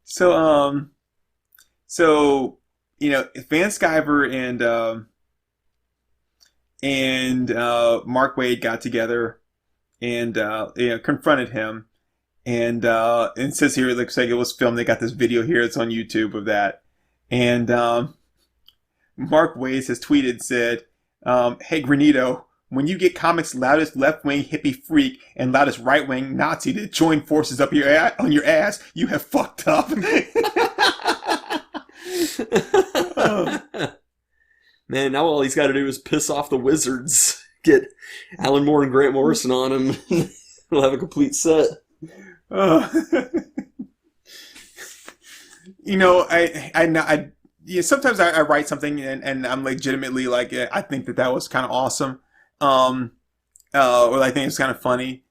So, so Van Sciver and Mark Waid got together and confronted him, and it says here it looks like it was filmed. They got this video here. It's on YouTube of that, and Mark Waid has tweeted said, "Hey Granito, when you get comics' loudest left-wing hippie freak and loudest right-wing Nazi to join forces up on your ass, you have fucked up." Man, now all he's got to do is piss off the Wizards. Get Alan Moore and Grant Morrison on him. He'll have a complete set. Sometimes I write something and I'm legitimately like, I think that was kind of awesome. Or I think it's kind of funny.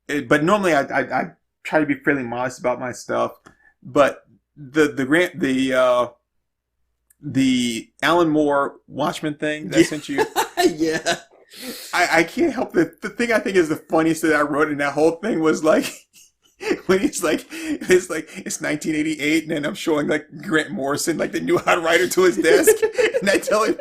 But normally I try to be fairly modest about my stuff. But the Alan Moore Watchmen thing that I sent you. Yeah. I can't help it. The thing I think is the funniest that I wrote in that whole thing was like, when it's 1988 and then I'm showing like Grant Morrison, like the new hot writer to his desk. And I tell him,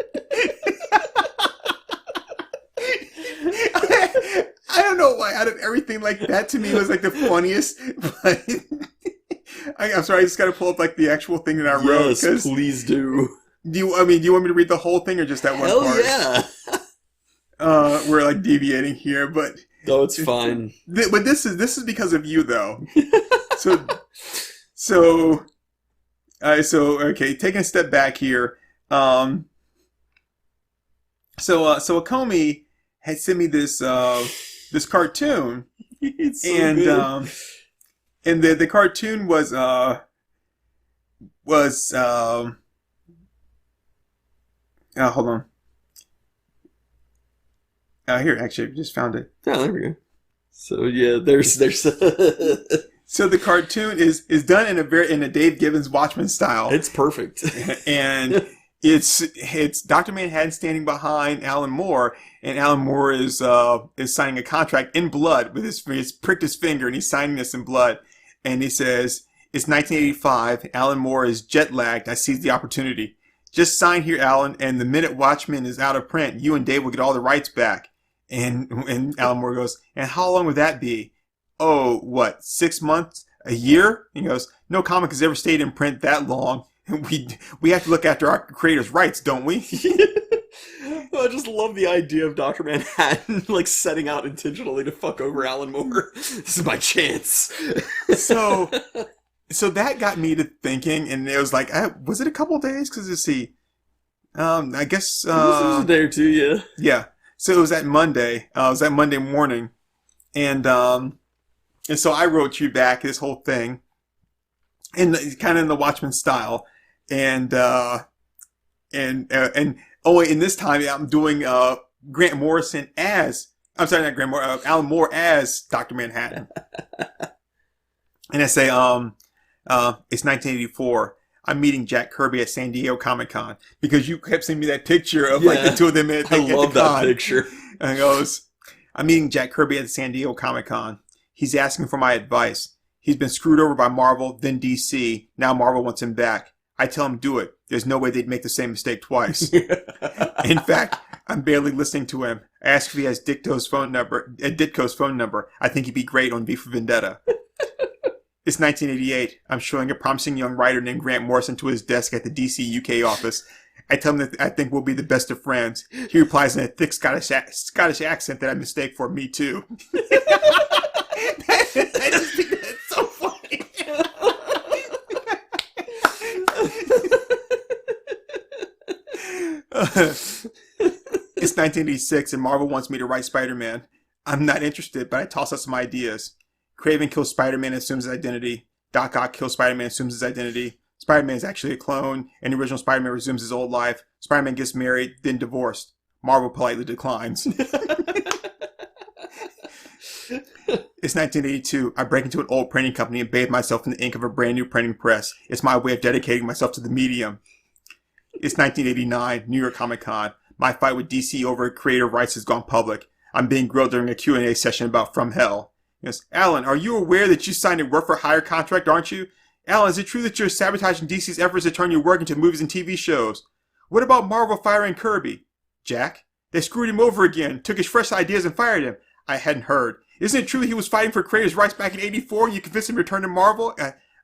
I don't know why out of everything like that to me was like the funniest, but I'm sorry, I just got to pull up like the actual thing that I wrote. Yes, please do. Do you want me to read the whole thing or just that one part? Hell yeah. We're like deviating here, but no, it's fine. But this is because of you though. So okay, taking a step back here. So Acomi had sent me this cartoon, It's so and good. and the cartoon was hold on. Here, actually, I just found it. Oh, there we go. So yeah, there's So the cartoon is done in a Dave Gibbons Watchmen style. it's perfect. And it's Dr. Manhattan standing behind Alan Moore, and Alan Moore is signing a contract in blood with he's pricked his finger and he's signing this in blood, and he says, "It's 1985. Alan Moore is jet lagged. I seized the opportunity. Just sign here, Alan, and the minute Watchmen is out of print, you and Dave will get all the rights back." And Alan Moore goes, "And how long would that be? Oh, what, 6 months? A year?" And he goes, "No comic has ever stayed in print that long. We have to look after our creators' rights, don't we?" I just love the idea of Dr. Manhattan like setting out intentionally to fuck over Alan Moore. This is my chance. So that got me to thinking, and it was like, was it a couple of days? Because I guess it was a day or two, yeah. Yeah. So it was that Monday. It was that Monday morning, and so I wrote you back this whole thing, kind of in the Watchmen style, and in this time I'm doing Grant Morrison as, I'm sorry, not Grant Moore, Alan Moore as Dr. Manhattan, and I say it's 1984. I'm meeting Jack Kirby at San Diego Comic-Con, because you kept sending me that picture of like the two of them at I the love con. that picture. And he goes, "I'm meeting Jack Kirby at San Diego Comic-Con. He's asking for my advice. He's been screwed over by Marvel, then DC. Now Marvel wants him back. I tell him, do it. There's no way they'd make the same mistake twice. In fact, I'm barely listening to him. I ask if he has Ditko's phone number. I think he'd be great on V for Vendetta." It's 1988. I'm showing a promising young writer named Grant Morrison to his desk at the DC UK office. I tell him that I think we'll be the best of friends. He replies in a thick Scottish accent that I mistake for Me Too. I just think that's so funny. It's 1986 and Marvel wants me to write Spider-Man. I'm not interested, but I toss out some ideas. Craven kills Spider-Man and assumes his identity. Doc Ock kills Spider-Man and assumes his identity. Spider-Man is actually a clone, and the original Spider-Man resumes his old life. Spider-Man gets married, then divorced. Marvel politely declines. It's 1982. I break into an old printing company and bathe myself in the ink of a brand new printing press. It's my way of dedicating myself to the medium. It's 1989, New York Comic Con. My fight with DC over creative rights has gone public. I'm being grilled during a Q&A session about From Hell. He goes, Alan, are you aware that you signed a work-for-hire contract, aren't you? Alan, is it true that you're sabotaging DC's efforts to turn your work into movies and TV shows? What about Marvel firing Kirby? Jack, they screwed him over again, took his fresh ideas and fired him. I hadn't heard. Isn't it true he was fighting for creators' rights back in '84 and you convinced him to return to Marvel?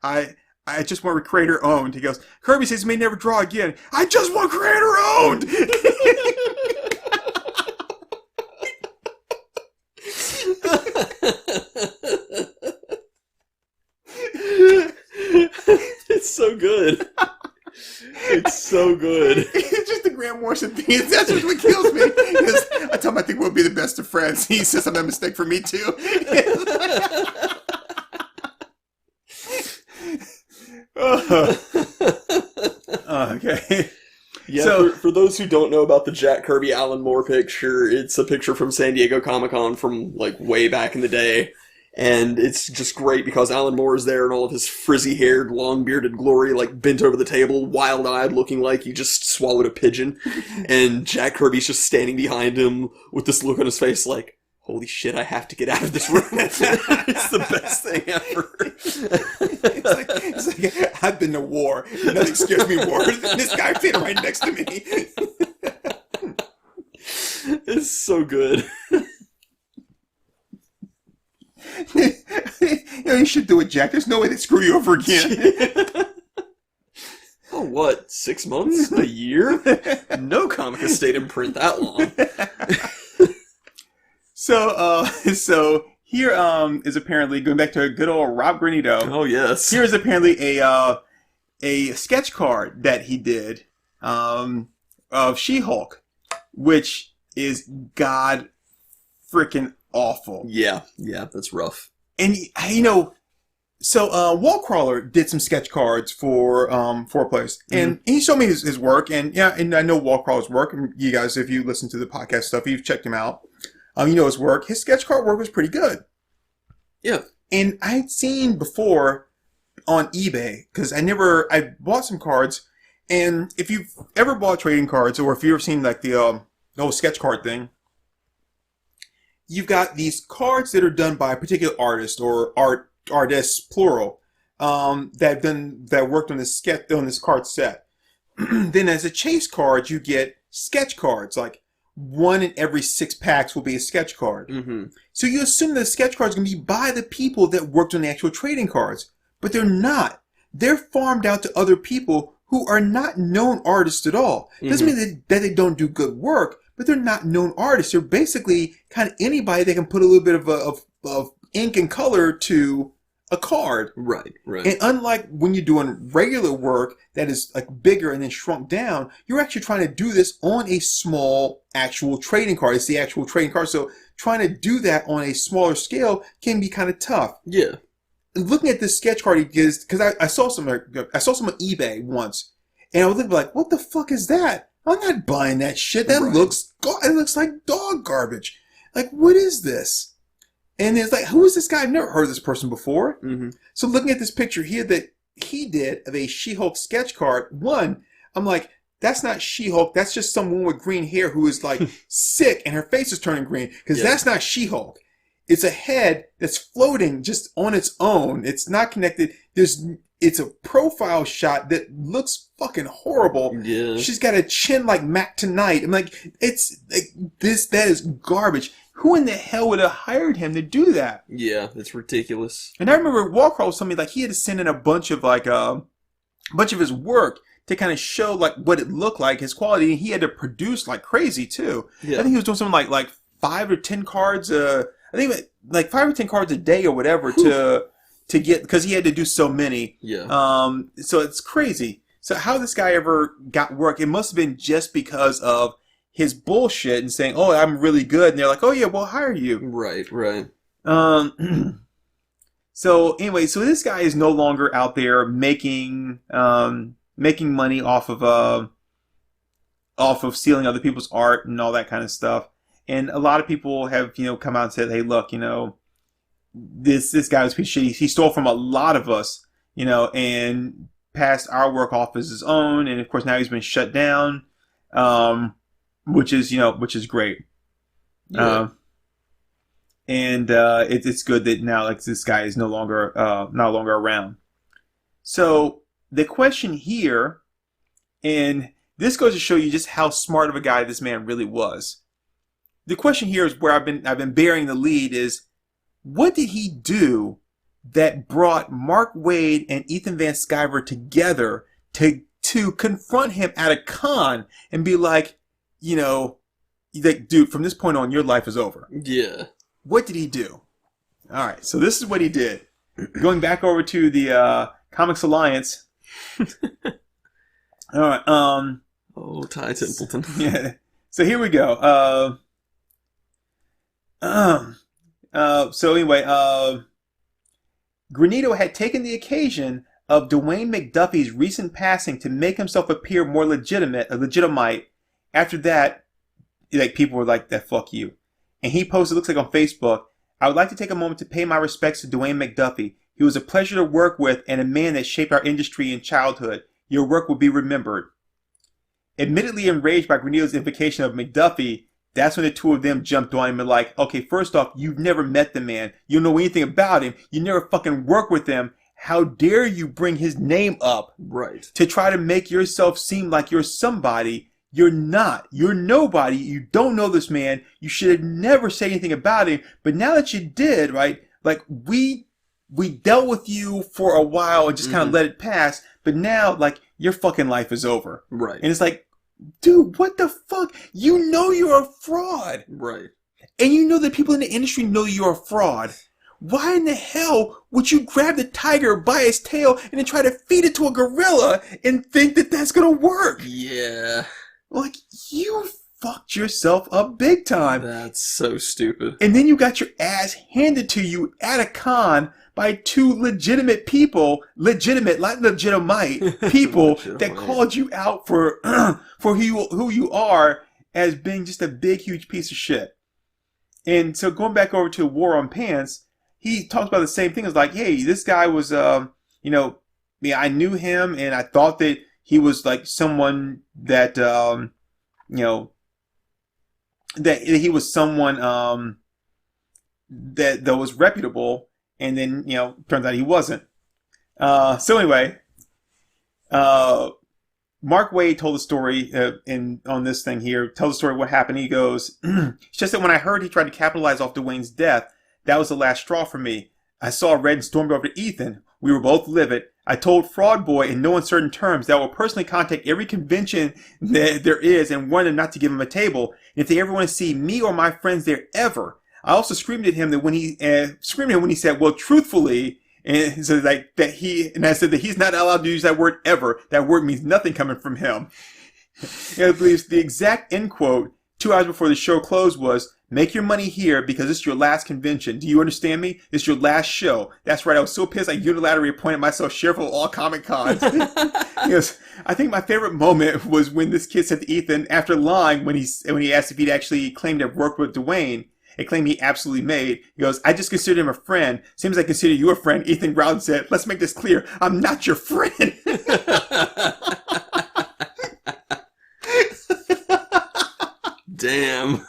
I just want creator owned. He goes, Kirby says he may never draw again. I just want creator owned! It's so good. It's so good. It's just the Grant Morrison thing. That's what kills me. I tell him I think we'll be the best of friends. He says I'm a mistake for me too. Okay. Yeah, so, for those who don't know about the Jack Kirby Alan Moore picture, it's a picture from San Diego Comic-Con from, like, way back in the day. And it's just great because Alan Moore is there in all of his frizzy-haired, long-bearded glory, like, bent over the table, wild-eyed, looking like he just swallowed a pigeon. And Jack Kirby's just standing behind him with this look on his face like, holy shit, I have to get out of this room. It's the best thing ever. It's like, I've been to war. Nothing scares me more than this guy sitting right next to me. It's so good. You should do it, Jack. There's no way they screw you over again. Oh, what? 6 months? A year? No comic has stayed in print that long. So here is apparently going back to good old Rob Granito. Oh yes. Here is apparently a sketch card that he did of She-Hulk, which is god freaking awful. Yeah, that's rough. And so Wallcrawler did some sketch cards for a place, and he showed me his work, and I know Wallcrawler's work, and you guys, if you listen to the podcast stuff, you've checked him out. You know his work. His sketch card work was pretty good. Yeah. And I'd seen before on eBay, because I bought some cards, and if you've ever bought trading cards, or if you've ever seen like the whole sketch card thing, you've got these cards that are done by a particular artist, or artists, plural, that worked on this card set. Then as a chase card, you get sketch cards, like 1 in every 6 packs will be a sketch card. Mm-hmm. So you assume the sketch cards are going to be by the people that worked on the actual trading cards. But they're not. They're farmed out to other people who are not known artists at all. Doesn't mean that they don't do good work, but they're not known artists. They're basically kind of anybody that can put a little bit of ink and color to a card. Right. And unlike when you're doing regular work that is like bigger and then shrunk down, you're actually trying to do this on a small actual trading card. It's the actual trading card. So trying to do that on a smaller scale can be kind of tough. Yeah. Looking at this sketch card he gives, because I saw some on eBay once, and I was like, what the fuck is that? I'm not buying that shit. That looks like dog garbage. Like, what is this? And it's like, who is this guy? I've never heard of this person before. Mm-hmm. So looking at this picture here that he did of a She-Hulk sketch card, one, I'm like, that's not She-Hulk. That's just some woman with green hair who is like sick and her face is turning green. Because that's not She-Hulk. It's a head that's floating just on its own. It's not connected. It's a profile shot that looks fucking horrible. Yeah. She's got a chin like Mac Tonight. I'm like, that is garbage. Who in the hell would have hired him to do that? Yeah, it's ridiculous. And I remember Walcroft was telling me like he had to send in a bunch of his work to kind of show like what it looked like, his quality, and he had to produce like crazy too. Yeah. I think he was doing something like 5 or 10 cards. I think like 5 or 10 cards a day or whatever to get, because he had to do so many. Yeah. So it's crazy. So how this guy ever got work? It must have been just because of his bullshit and saying, "Oh, I'm really good," and they're like, "Oh yeah, we'll hire you." Right. So anyway, so this guy is no longer out there making money off of stealing other people's art and all that kind of stuff. And a lot of people have come out and said, "Hey, look, this guy was pretty shitty. He stole from a lot of us, and passed our work off as his own, and of course now he's been shut down, which is great. Yeah. It's good that now like this guy is no longer around. So the question here, and this goes to show you just how smart of a guy this man really was. The question here is where I've been bearing the lead is, what did he do that brought Mark Waid and Ethan Van Sciver together to confront him at a con and be like, dude, from this point on, your life is over. Yeah. What did he do? All right, so this is what he did. Going back over to the Comics Alliance. All right. Oh, Ty Templeton. Yeah. So here we go. So anyway, Granito had taken the occasion of Dwayne McDuffie's recent passing to make himself appear more Legit-o-mite. After that, like, people were like, "That fuck you." And he posted, looks like on Facebook, "I would like to take a moment to pay my respects to Dwayne McDuffie. He was a pleasure to work with and a man that shaped our industry in childhood. Your work will be remembered." Admittedly enraged by Granito's invocation of McDuffie, that's when the two of them jumped on him and like, okay, first off, you've never met the man. You don't know anything about him. You never fucking worked with him. How dare you bring his name up to try to make yourself seem like you're somebody. You're not. You're nobody. You don't know this man. You should have never said anything about him. But now that you did, right, like we dealt with you for a while and just kind of let it pass. But now, like, your fucking life is over. Right. And it's like, dude, what the fuck? You know you're a fraud. Right. And you know that people in the industry know you're a fraud. Why in the hell would you grab the tiger by its tail and then try to feed it to a gorilla and think that that's going to work? Yeah. Like, you fucked yourself up big time. That's so stupid. And then you got your ass handed to you at a con by two legitimate people, not Legit-o-mite people that called you out for who you are as being just a big, huge piece of shit. And so going back over to War on Pants, he talks about the same thing. It's like, hey, this guy was, I knew him and I thought that he was like someone that, that he was someone that was reputable, and then turns out he wasn't. So anyway, Mark Waid told the story on this thing here. Tells the story of what happened. He goes, "It's just that when I heard he tried to capitalize off Dwayne's death, that was the last straw for me. I saw Red and stormed over to Ethan. We were both livid. I told Fraud Boy in no uncertain terms that I will personally contact every convention that there is and warn them not to give him a table. And if they ever want to see me or my friends there ever." I also screamed at him when he said, "Well, truthfully," and so like that and I said that he's not allowed to use that word ever. That word means nothing coming from him. And I believe the exact end quote 2 hours before the show closed was, "Make your money here because it's your last convention. Do you understand me? It's your last show." That's right. I was so pissed I unilaterally appointed myself sheriff of all Comic Cons. He goes, "I think my favorite moment was when this kid said to Ethan, after lying, when he asked if he'd actually claimed to have worked with Dwayne, a claim he absolutely made. He goes, 'I just considered him a friend. Same as I consider you a friend.' Ethan growled and said, 'Let's make this clear. I'm not your friend.'" Damn.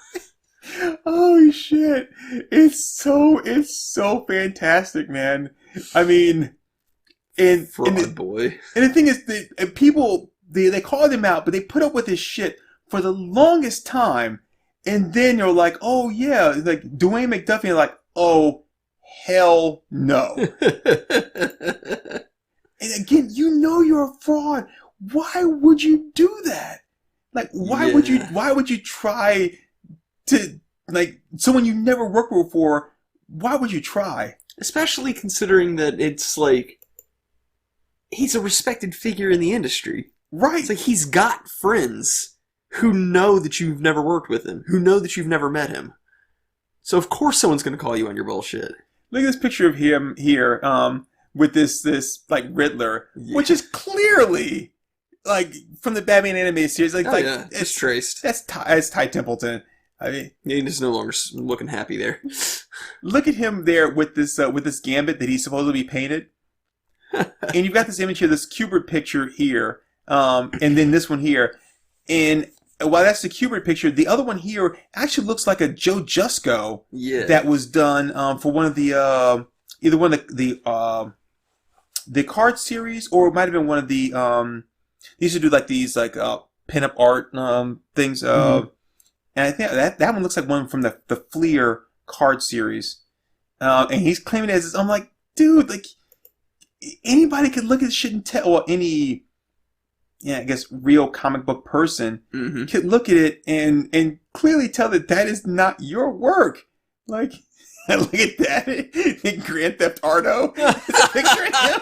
Oh shit. It's so fantastic, man. I mean, Fraud boy. And the thing is, people, they call them out, but they put up with this shit for the longest time. And then you're like, oh yeah, like Dwayne McDuffie, you're like, oh, hell no. And again, you know you're a fraud. Why would you do that? Like, why would you try to, like, someone you never worked with before, why would you try? Especially considering that it's like, he's a respected figure in the industry. Right. It's like he's got friends who know that you've never worked with him, who know that you've never met him. So of course someone's going to call you on your bullshit. Look at this picture of him here, with this like Riddler, which is clearly like from the Batman animated series. Like, yeah, it's traced. That's Ty Templeton. I mean, yeah, he's no longer looking happy there. Look at him there with this gambit that he's supposed to be painted. And you've got this image here, this Kubert picture here, and then this one here. And while that's the Kubert picture, the other one here actually looks like a Joe Jusko that was done for one of the either one of the card series, or it might have been one of the they used to do like these like pinup art things. And I think that one looks like one from the Fleer card series. And he's claiming it as, I'm like, dude, like, anybody could look at this shit and tell, or any, I guess, real comic book person could look at it and clearly tell that is not your work. Like, look at that. Grand Theft Auto. It's a picture of him.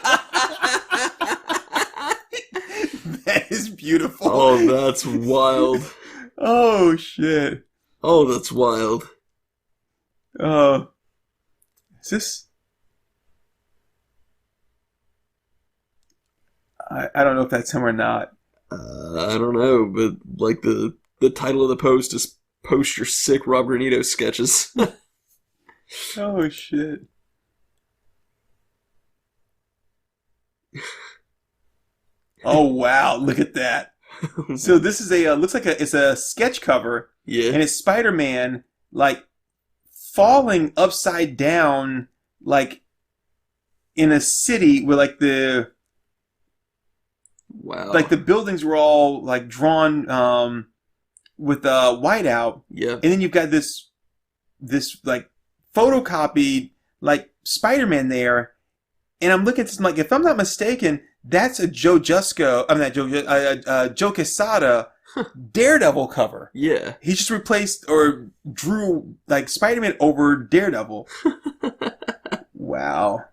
That is beautiful. Oh, that's wild. Oh, shit. Oh, that's wild. Is this... I don't know if that's him or not. I don't know, but like the title of the post is "Post Your Sick Rob Granito Sketches." Oh shit! Oh wow! Look at that. So this is looks like it's a sketch cover. Yeah. And it's Spider-Man like falling upside down, like in a city where like the buildings were all like drawn with whiteout. Yeah. And then you've got this like photocopied like Spider-Man there, and I'm looking at this, I'm like, if I'm not mistaken, that's a Joe Jusko. I mean, Joe Quesada Daredevil cover. Yeah. He just replaced or drew like Spider-Man over Daredevil. Wow.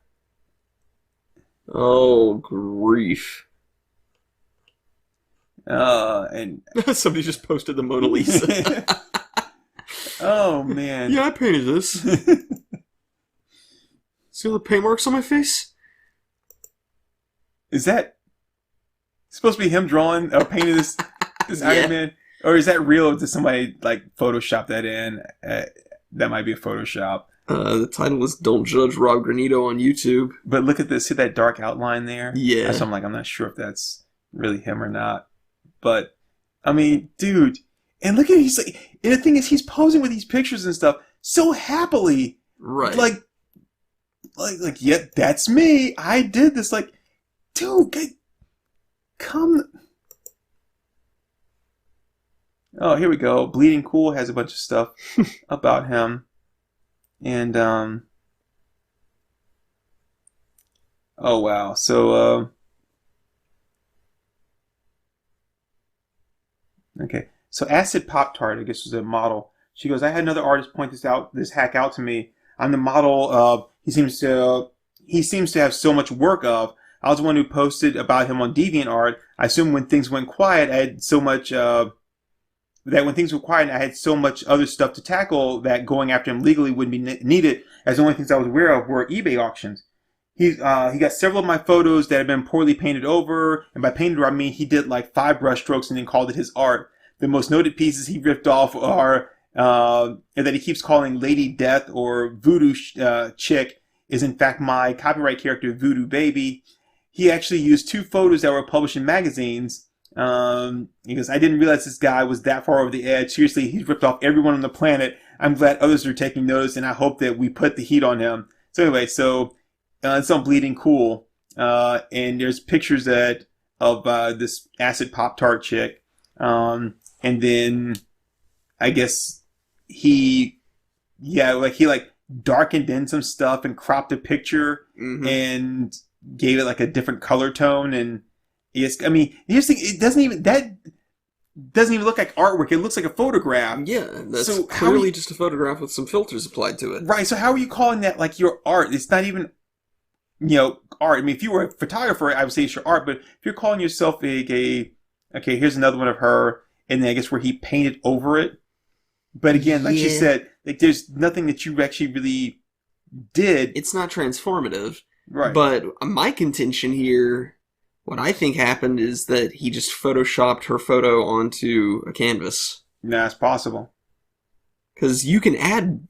Oh grief. And somebody just posted the Mona Lisa. Oh man. Yeah, I painted this. See all the paint marks on my face? Is that supposed to be him drawing or painting this Iron Man? Or is that real, or did somebody like Photoshop that in? That might be a Photoshop. The title is "Don't Judge Rob Granito" on YouTube. But look at this. See that dark outline there? Yeah. So I'm not sure if that's really him or not. But I mean, dude, and look at he's like, and the thing is, he's posing with these pictures and stuff so happily, right? Like, yeah, that's me. I did this. Like, dude, come. Oh, here we go. Bleeding Cool has a bunch of stuff about him, and oh wow, so okay. So Acid Pop-Tart, I guess, was a model. She goes, I had another artist point this hack out to me. I'm the model of, he seems to have so much work of. I was the one who posted about him on DeviantArt. I assume when things went quiet, I had so much, I had so much other stuff to tackle that going after him legally wouldn't be needed, as the only things I was aware of were eBay auctions. He got several of my photos that had been poorly painted over, and by painted over, I mean he did like 5 brush strokes and then called it his art. The most noted pieces he ripped off are that he keeps calling Lady Death or Voodoo Chick is in fact my copyright character Voodoo Baby. He actually used 2 photos that were published in magazines. He goes, I didn't realize this guy was that far over the edge. Seriously, he's ripped off everyone on the planet. I'm glad others are taking notice, and I hope that we put the heat on him. So anyway, it's on Bleeding Cool, and there's pictures of this Acid Pop-Tart chick. And then I guess he darkened in some stuff and cropped a picture and gave it like a different color tone. And yes, I mean, here's the thing, it doesn't even look like artwork. It looks like a photograph. Yeah, that's clearly just a photograph with some filters applied to it. Right. So how are you calling that like your art? It's not even, art. I mean, if you were a photographer, I would say it's your art. But if you're calling yourself okay, here's another one of her. And then I guess where he painted over it. But again, like she said, like there's nothing that you actually really did. It's not transformative. Right. But my contention here, what I think happened is that he just photoshopped her photo onto a canvas. Nah, it's possible. Because you can add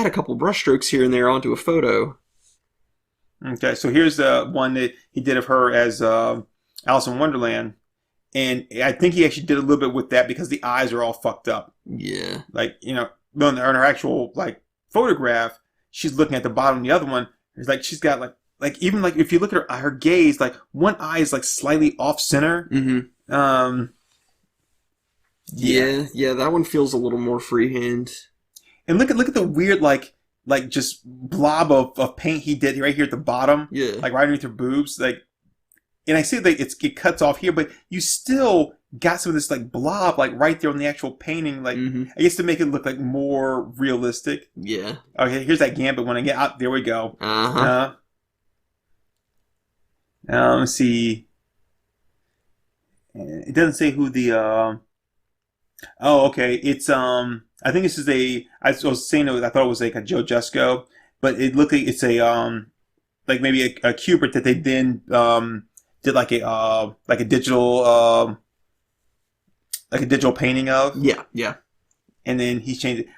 a couple brushstrokes here and there onto a photo. Okay, so here's the one that he did of her as Alice in Wonderland. And I think he actually did a little bit with that because the eyes are all fucked up. Yeah. Like, on her actual, like, photograph, she's looking at the bottom of the other one. It's like she's got, even, like, if you look at her gaze, like, one eye is, like, slightly off-center. Mm-hmm. Yeah, that one feels a little more freehand. And look at the weird, like just blob of paint he did right here at the bottom. Yeah. Like, right underneath her boobs. Like, and I see that it cuts off here, but you still got some of this, like, blob, like, right there on the actual painting. Like, I guess to make it look, like, more realistic. Yeah. Okay, here's that Gambit one again. Ah, there we go. Uh-huh. Let's see. It doesn't say who the, oh, okay. It's, I think this is I was saying I thought it was like a Joe Jusko, but it looked like it's a, like maybe a Kubert that they then, did like a digital painting of. Yeah. And then he changed it.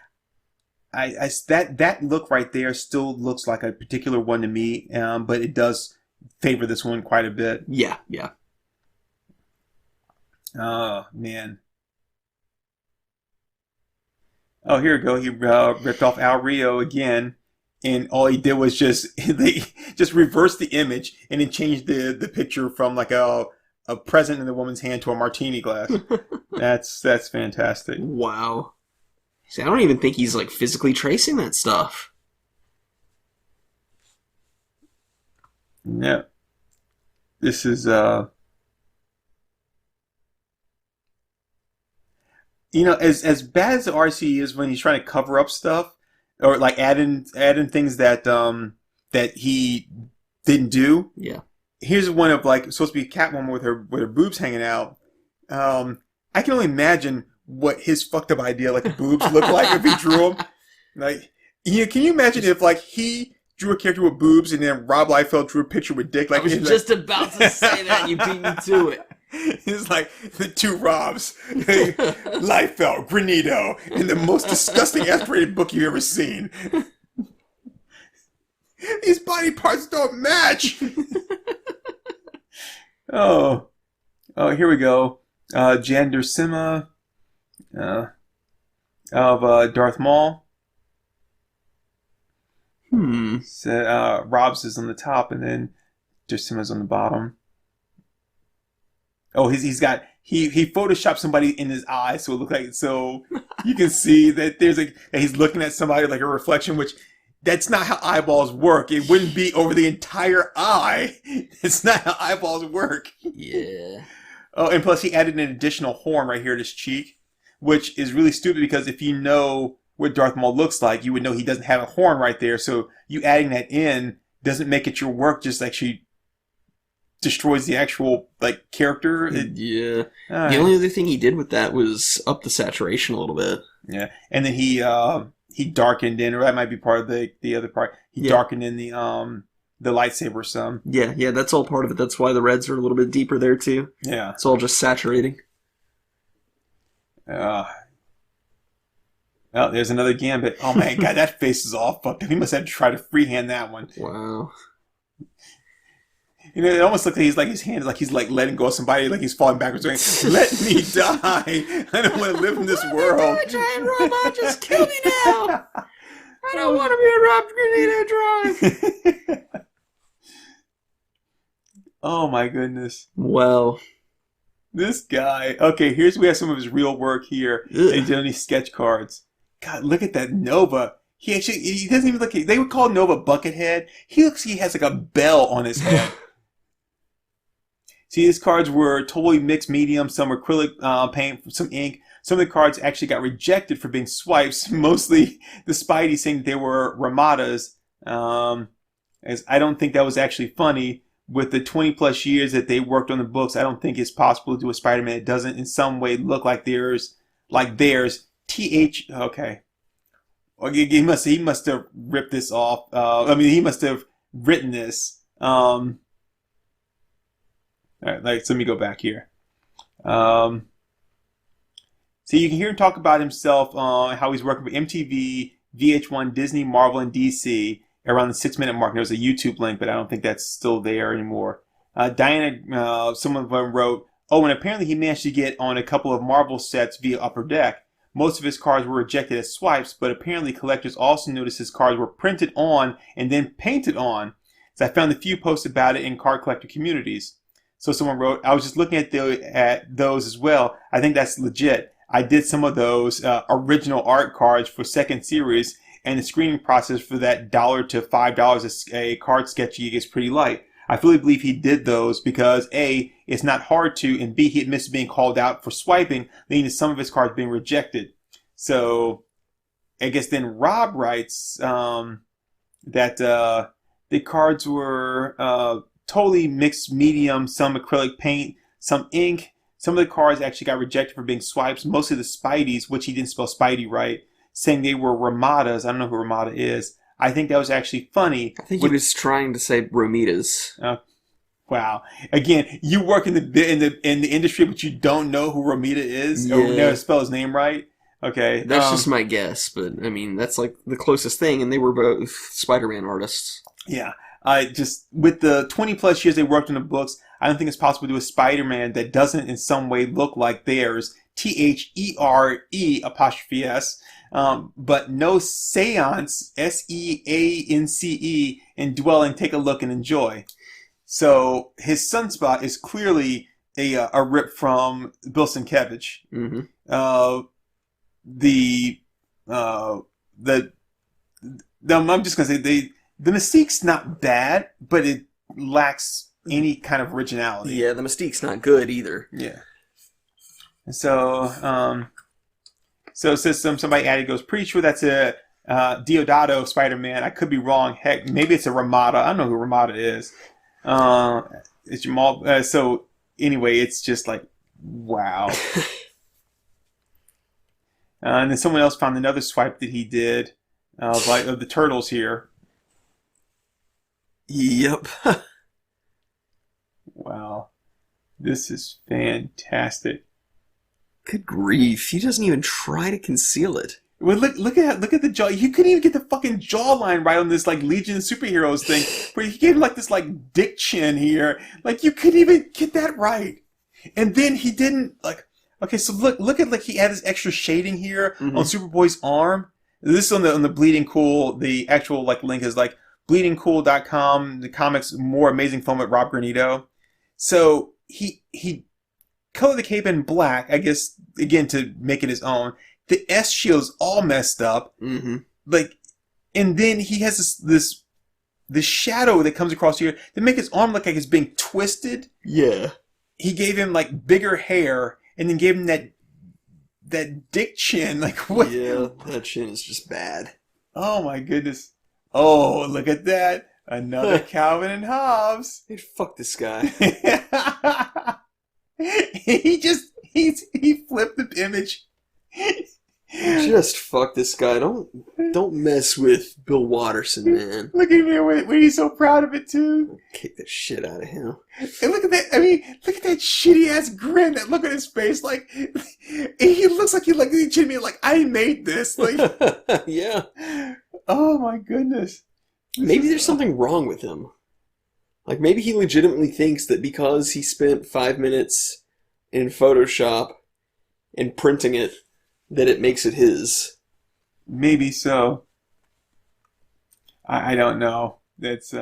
That look right there still looks like a particular one to me, but it does favor this one quite a bit. Yeah. Oh, man. Oh, here we go. He ripped off Al Rio again. And all he did was they just reversed the image and then changed the picture from like a present in the woman's hand to a martini glass. That's fantastic. Wow. See, I don't even think he's like physically tracing that stuff. Yeah. This is as bad as RC is when he's trying to cover up stuff or like add in things that he didn't do. Yeah. Here's one of like supposed to be Catwoman with her boobs hanging out. I can only imagine what his fucked up idea like boobs look like if he drew them. Like, can you imagine if like he drew a character with boobs and then Rob Liefeld drew a picture with dick? Like, I was just about to say that. You beat me to it. It's like the two Robs, Liefeld, Granito, in the most disgusting aspirated book you've ever seen. These body parts don't match. Oh, here we go. Jander Sima of Darth Maul. So, Rob's is on the top, and then Dersima's on the bottom. Oh, he photoshopped somebody in his eye, so it looked like you can see that that he's looking at somebody like a reflection, which that's not how eyeballs work. It wouldn't be over the entire eye. It's not how eyeballs work. Yeah. Oh, and plus he added an additional horn right here at his cheek, which is really stupid because if you know what Darth Maul looks like, you would know he doesn't have a horn right there. So you adding that in doesn't make it your work. Just actually destroys the actual like character. Yeah. The only other thing he did with that was up the saturation a little bit. Yeah, and then he darkened in, or that might be part of the other part. He darkened in the lightsaber some. Yeah, that's all part of it. That's why the reds are a little bit deeper there too. Yeah, it's all just saturating. Oh, there's another Gambit. Oh my god, that face is all fucked up. He must have tried to freehand that one. Wow. It almost looks like his hand is like he's like letting go of somebody, like he's falling backwards, going, "Let me die! I don't want to live in this world." Giant robot, just kill me now! I don't want to be a Rob Granito drawing. Oh my goodness! Well, this guy. Okay, we have some of his real work here. They did these sketch cards. God, look at that Nova. He doesn't even look. They would call Nova Buckethead. He looks. He has like a bell on his head. See, his cards were totally mixed medium. Some were acrylic paint, some ink. Some of the cards actually got rejected for being swipes. Mostly the Spidey saying that they were Ramadas. As I don't think that was actually funny. With the 20 plus years that they worked on the books, I don't think it's possible to do a Spider-Man that doesn't in some way look like theirs. Okay. Well, he must have ripped this off. He must have written this. All right, so let me go back here. So you can hear him talk about himself, how he's working for MTV, VH1, Disney, Marvel, and DC. around the 6-minute mark. There was a YouTube link, but I don't think that's still there anymore. Someone wrote, oh, and apparently he managed to get on a couple of Marvel sets via Upper Deck. Most of his cards were rejected as swipes, but apparently collectors also noticed his cards were printed on and then painted on. So I found a few posts about it in card collector communities. So someone wrote, I was just looking at those as well. I think that's legit. I did some of those original art cards for second series, and the screening process for that $1 to $5 a card sketch gig is pretty light. I fully believe he did those because A, it's not hard to, and B, he admits being called out for swiping, leading to some of his cards being rejected. So I guess then Rob writes that the cards were totally mixed medium, some acrylic paint, some ink. Some of the cards actually got rejected for being swipes, mostly the Spideys, which he didn't spell Spidey right, saying they were Ramadas. I don't know who Ramada is. I think that was actually funny. I think he was trying to say Romitas. Wow. Again, you work in the industry, but you don't know who Romita is? Or never spell his name right? Okay. That's just my guess, but I mean, that's like the closest thing, and they were both Spider-Man artists. Yeah. Just with the 20 plus years they worked on the books, I don't think it's possible to do a Spider-Man that doesn't in some way look like theirs. THERE''S. But no seance, SEANCE, in dwelling, take a look and enjoy. So his sunspot is clearly a rip from Bill Sienkiewicz. Mm-hmm. I'm just gonna say the Mystique's not bad, but it lacks any kind of originality. Yeah, the Mystique's not good either. Yeah. So it says somebody added, goes, pretty sure that's a Deodato Spider-Man. I could be wrong. Heck, maybe it's a Ramada. I don't know who Ramada is. It's Jamal. So anyway, it's just like, wow. And then someone else found another swipe that he did of the turtles here. Yep. Wow. This is fantastic. Good grief. He doesn't even try to conceal it. Well, look at the jaw. You couldn't even get the fucking jawline right on this like Legion of Superheroes thing. But he gave like this like dick chin here. Like you couldn't even get that right. And then he didn't like. Okay, so look at like he had this extra shading here on Superboy's arm. This is on the Bleeding Cool. The actual like link is like bleedingcool.com. The comics more amazing film at Rob Granito. So he colored the cape in black, I guess, again, to make it his own. The S shield's all messed up. Mm-hmm. Like, and then he has this shadow that comes across here to make his arm look like it's being twisted. Yeah. He gave him, like, bigger hair, and then gave him that dick chin. Like, what? Yeah, that chin is just bad. Oh, my goodness. Oh, look at that. Another Calvin and Hobbes. Hey, fuck this guy. He flipped the image. Just fuck this guy. Don't mess with Bill Watterson, man. Look at him when he's so proud of it too. Kick the shit out of him. And look at that. I mean, look at that shitty ass grin. That look at his face. Like he looks like he legitimately like I made this. Like yeah. Oh my goodness. Maybe there's something wrong with him. Like maybe he legitimately thinks that because he spent 5 minutes in Photoshop and printing it, that it makes it his. Maybe so. I don't know. That's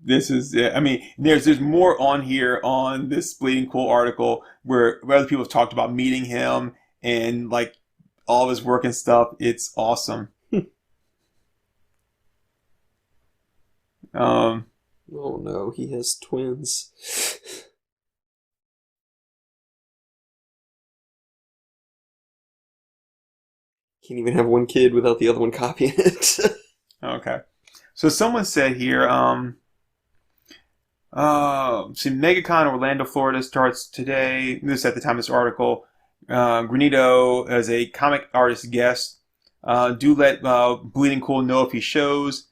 This is, I mean, there's more on here on this Bleeding Cool article where other people have talked about meeting him and like all of his work and stuff. It's awesome. Oh no, he has twins. Can't even have one kid without the other one copying it. Okay. So someone said here, MegaCon Orlando, Florida starts today. This is at the time of this article. Granito as a comic artist guest. Do let Bleeding Cool know if he shows.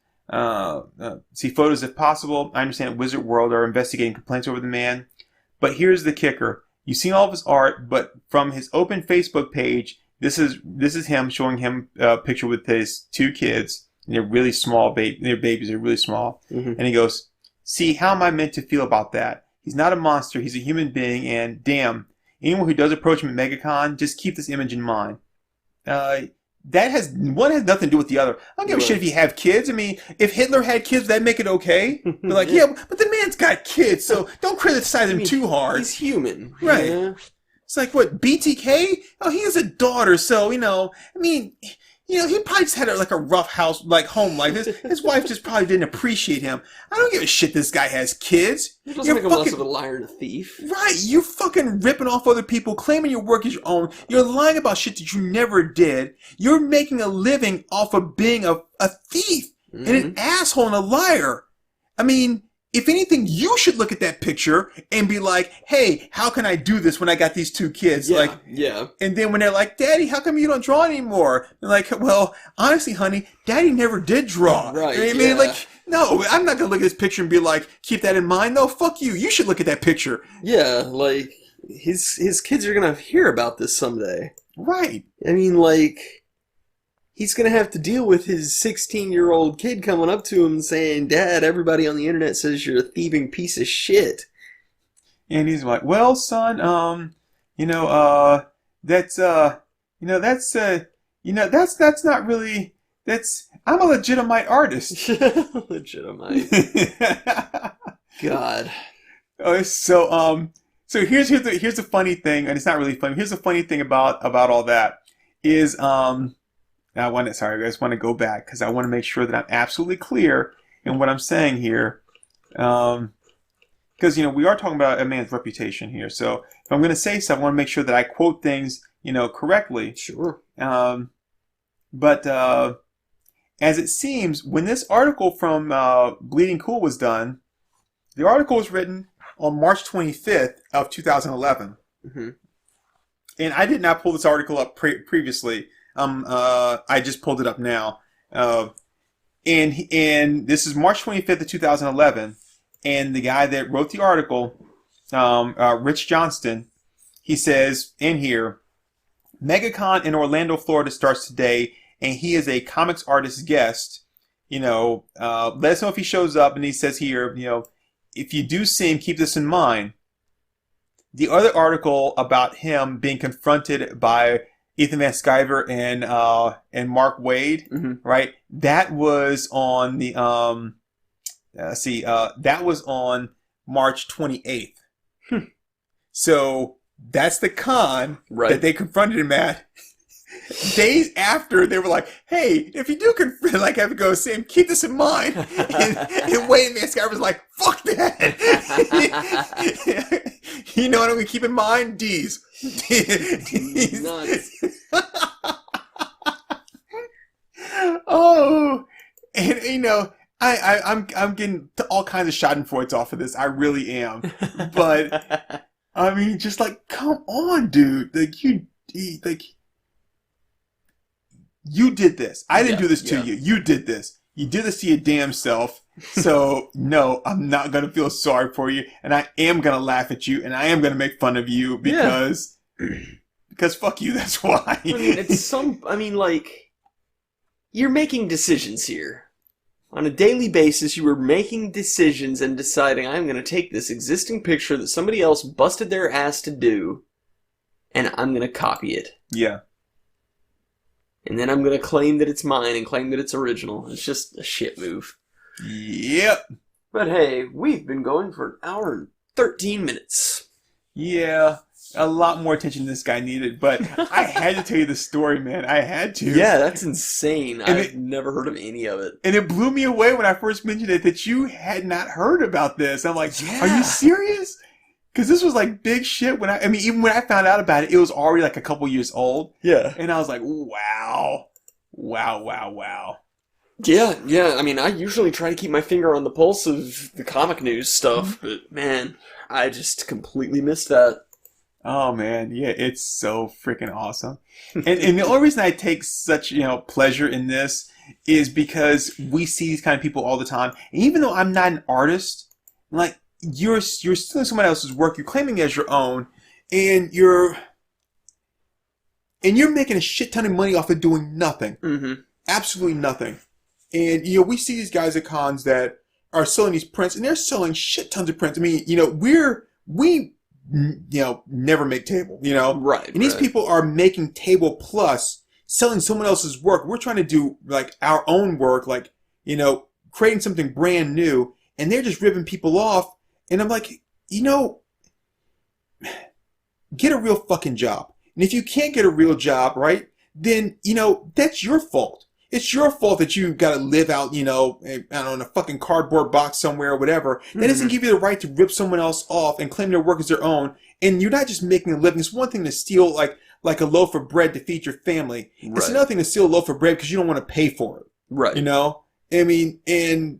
See photos if possible. I understand Wizard World are investigating complaints over the man. But here's the kicker. You've seen all of his art, but from his open Facebook page, this is him showing him a picture with his 2 kids. And they're really small, their babies are really small. Mm-hmm. And he goes, see, how am I meant to feel about that? He's not a monster, he's a human being, and damn, anyone who does approach him at MegaCon, just keep this image in mind. One has nothing to do with the other. I don't give a shit if you have kids. I mean, if Hitler had kids, that'd make it okay. They're like, yeah, but the man's got kids, so don't criticize him too hard. He's human. Right. Yeah. It's like, what, BTK? Oh, he has a daughter, so, I mean, he probably just had a rough house, home life. His wife just probably didn't appreciate him. I don't give a shit this guy has kids. It doesn't make him less of a liar and a thief. Right. You're fucking ripping off other people, claiming your work is your own. You're lying about shit that you never did. You're making a living off of being a thief and an asshole and a liar. I mean, if anything, you should look at that picture and be like, hey, how can I do this when I got these 2 kids? Yeah. And then when they're like, Daddy, how come you don't draw anymore? They're like, well, honestly, honey, Daddy never did draw. Right. I mean, no, I'm not going to look at this picture and be like, keep that in mind. No, fuck you. You should look at that picture. Yeah, his kids are going to hear about this someday. Right. I mean, he's going to have to deal with his 16-year-old kid coming up to him saying, Dad, everybody on the internet says you're a thieving piece of shit. And he's like, well, son, that's not really, I'm a Legit-o-mite artist. Legit-o-mite. God. So here's the funny thing, and it's not really funny. Here's the funny thing about all that is, I just want to go back because I want to make sure that I'm absolutely clear in what I'm saying here. Because, we are talking about a man's reputation here. So if I'm going to say something, I want to make sure that I quote things, correctly. Sure. But as it seems, when this article from Bleeding Cool was done, the article was written on March 25th of 2011. Mm-hmm. And I did not pull this article up previously. I just pulled it up now. And this is March 25th of 2011. And the guy that wrote the article, Rich Johnston, he says in here, MegaCon in Orlando, Florida starts today, and he is a comics artist guest. Let us know if he shows up. And he says here, if you do see him, keep this in mind. The other article about him being confronted by Ethan Van Sciver and Mark Wade, right? That was on the that was on March 28th. So that's the con that they confronted him at. Days after, they were like, "Hey, if you do have to go, Sam, keep this in mind." And Wade and Van Sciver was like, "Fuck that." You know what I'm gonna keep in mind? D's. Nuts. Oh, and I'm getting all kinds of schadenfreudes off of this. I really am. But I mean, just come on, dude. You did this. I didn't do this to you. You did this. You did this to your damn self. So, no, I'm not going to feel sorry for you. And I am going to laugh at you. And I am going to make fun of you because fuck you. That's why. I mean, you're making decisions here. On a daily basis, you were making decisions and deciding, I'm going to take this existing picture that somebody else busted their ass to do, and I'm going to copy it. Yeah. And then I'm going to claim that it's mine and claim that it's original. It's just a shit move. Yep. But hey, we've been going for an hour and 13 minutes. Yeah. A lot more attention this guy needed, but I had to tell you the story, man. I had to. Yeah, that's insane. I've never heard of any of it. And it blew me away when I first mentioned it that you had not heard about this. I'm like, Are you serious? Because this was big shit. Even when I found out about it, it was already a couple years old. Yeah. And I was like, wow. Wow. Yeah. I mean, I usually try to keep my finger on the pulse of the comic news stuff, but man, I just completely missed that. Oh man, yeah, it's so freaking awesome. And the only reason I take such, pleasure in this is because we see these kind of people all the time. And even though I'm not an artist, you're stealing someone else's work, you're claiming it as your own, and you're making a shit ton of money off of doing nothing. Mm-hmm. Absolutely nothing. And, we see these guys at cons that are selling these prints, and they're selling shit tons of prints. I mean, we never make table, Right. And these people are making table plus selling someone else's work. We're trying to do, like, our own work, like, creating something brand new, and they're just ripping people off. And I'm like, get a real fucking job. And if you can't get a real job, right, then, that's your fault. It's your fault that you got to live out, I don't know, in a fucking cardboard box somewhere or whatever. That doesn't give you the right to rip someone else off and claim their work as their own. And you're not just making a living. It's one thing to steal like a loaf of bread to feed your family. Right. It's another thing to steal a loaf of bread because you don't want to pay for it. Right. I mean, and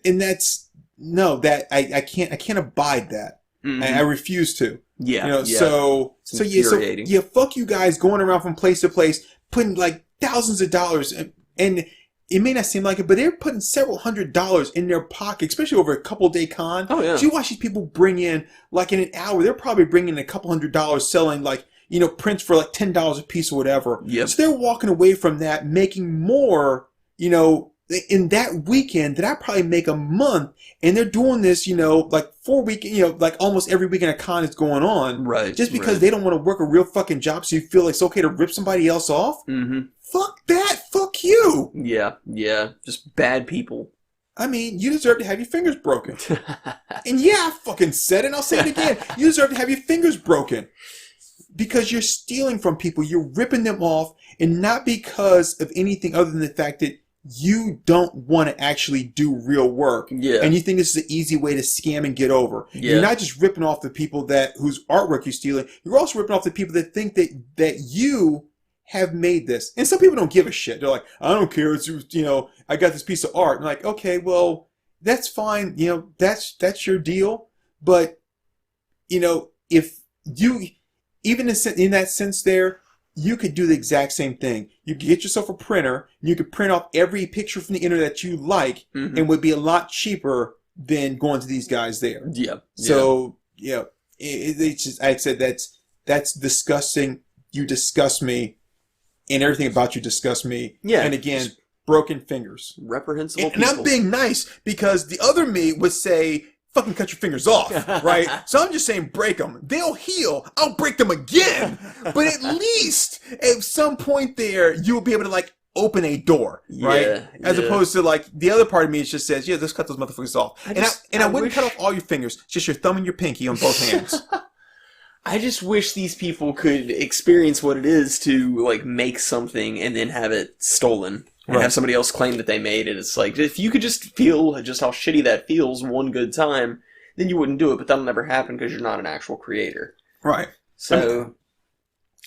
that's, no, that I can't abide that. Mm-hmm. I refuse to. Yeah. So fuck you guys going around from place to place, putting like thousands of dollars, and it may not seem like it, but they're putting several $100s in their pocket, especially over a couple-day con. Oh, yeah. So you watch these people bring in, like in an hour, they're probably bringing in a couple $100 selling like, prints for like $10 a piece or whatever. Yep. So they're walking away from that making more, in that weekend that I probably make a month, and they're doing this, like 4 weekends, like almost every weekend a con is going on. Right. Just because they don't want to work a real fucking job, so you feel like it's okay to rip somebody else off? Mm-hmm. Fuck that. Fuck you. Yeah. Just bad people. I mean, you deserve to have your fingers broken. And yeah, I fucking said it, and I'll say it again. You deserve to have your fingers broken. Because you're stealing from people. You're ripping them off, and not because of anything other than the fact that you don't want to actually do real work. Yeah. And you think this is an easy way to scam and get over. Yeah. You're not just ripping off the people whose artwork you're stealing. You're also ripping off the people that think that you have made this. And some people don't give a shit. They're like, I don't care. It's, I got this piece of art. And I'm like, okay, well, that's fine. That's your deal. But, if you, even in that sense there, you could do the exact same thing. You could get yourself a printer. You could print off every picture from the internet that you like, mm-hmm. and would be a lot cheaper than going to these guys there. Yeah. So, it's just, I said that's disgusting. You disgust me, and everything about you disgusts me. Yeah. And again, broken fingers. Reprehensible and I'm being nice because the other me would say, fucking cut your fingers off, right? So I'm just saying break them. They'll heal. I'll break them again. But at least at some point there, you'll be able to like open a door, right? As opposed to like the other part of me just says, yeah, let's cut those motherfuckers off. I wouldn't cut off all your fingers, just your thumb and your pinky on both hands. I just wish these people could experience what it is to like make something and then have it stolen. And have somebody else claim that they made it. It's like, if you could just feel just how shitty that feels one good time, then you wouldn't do it. But that'll never happen because you're not an actual creator. Right. So,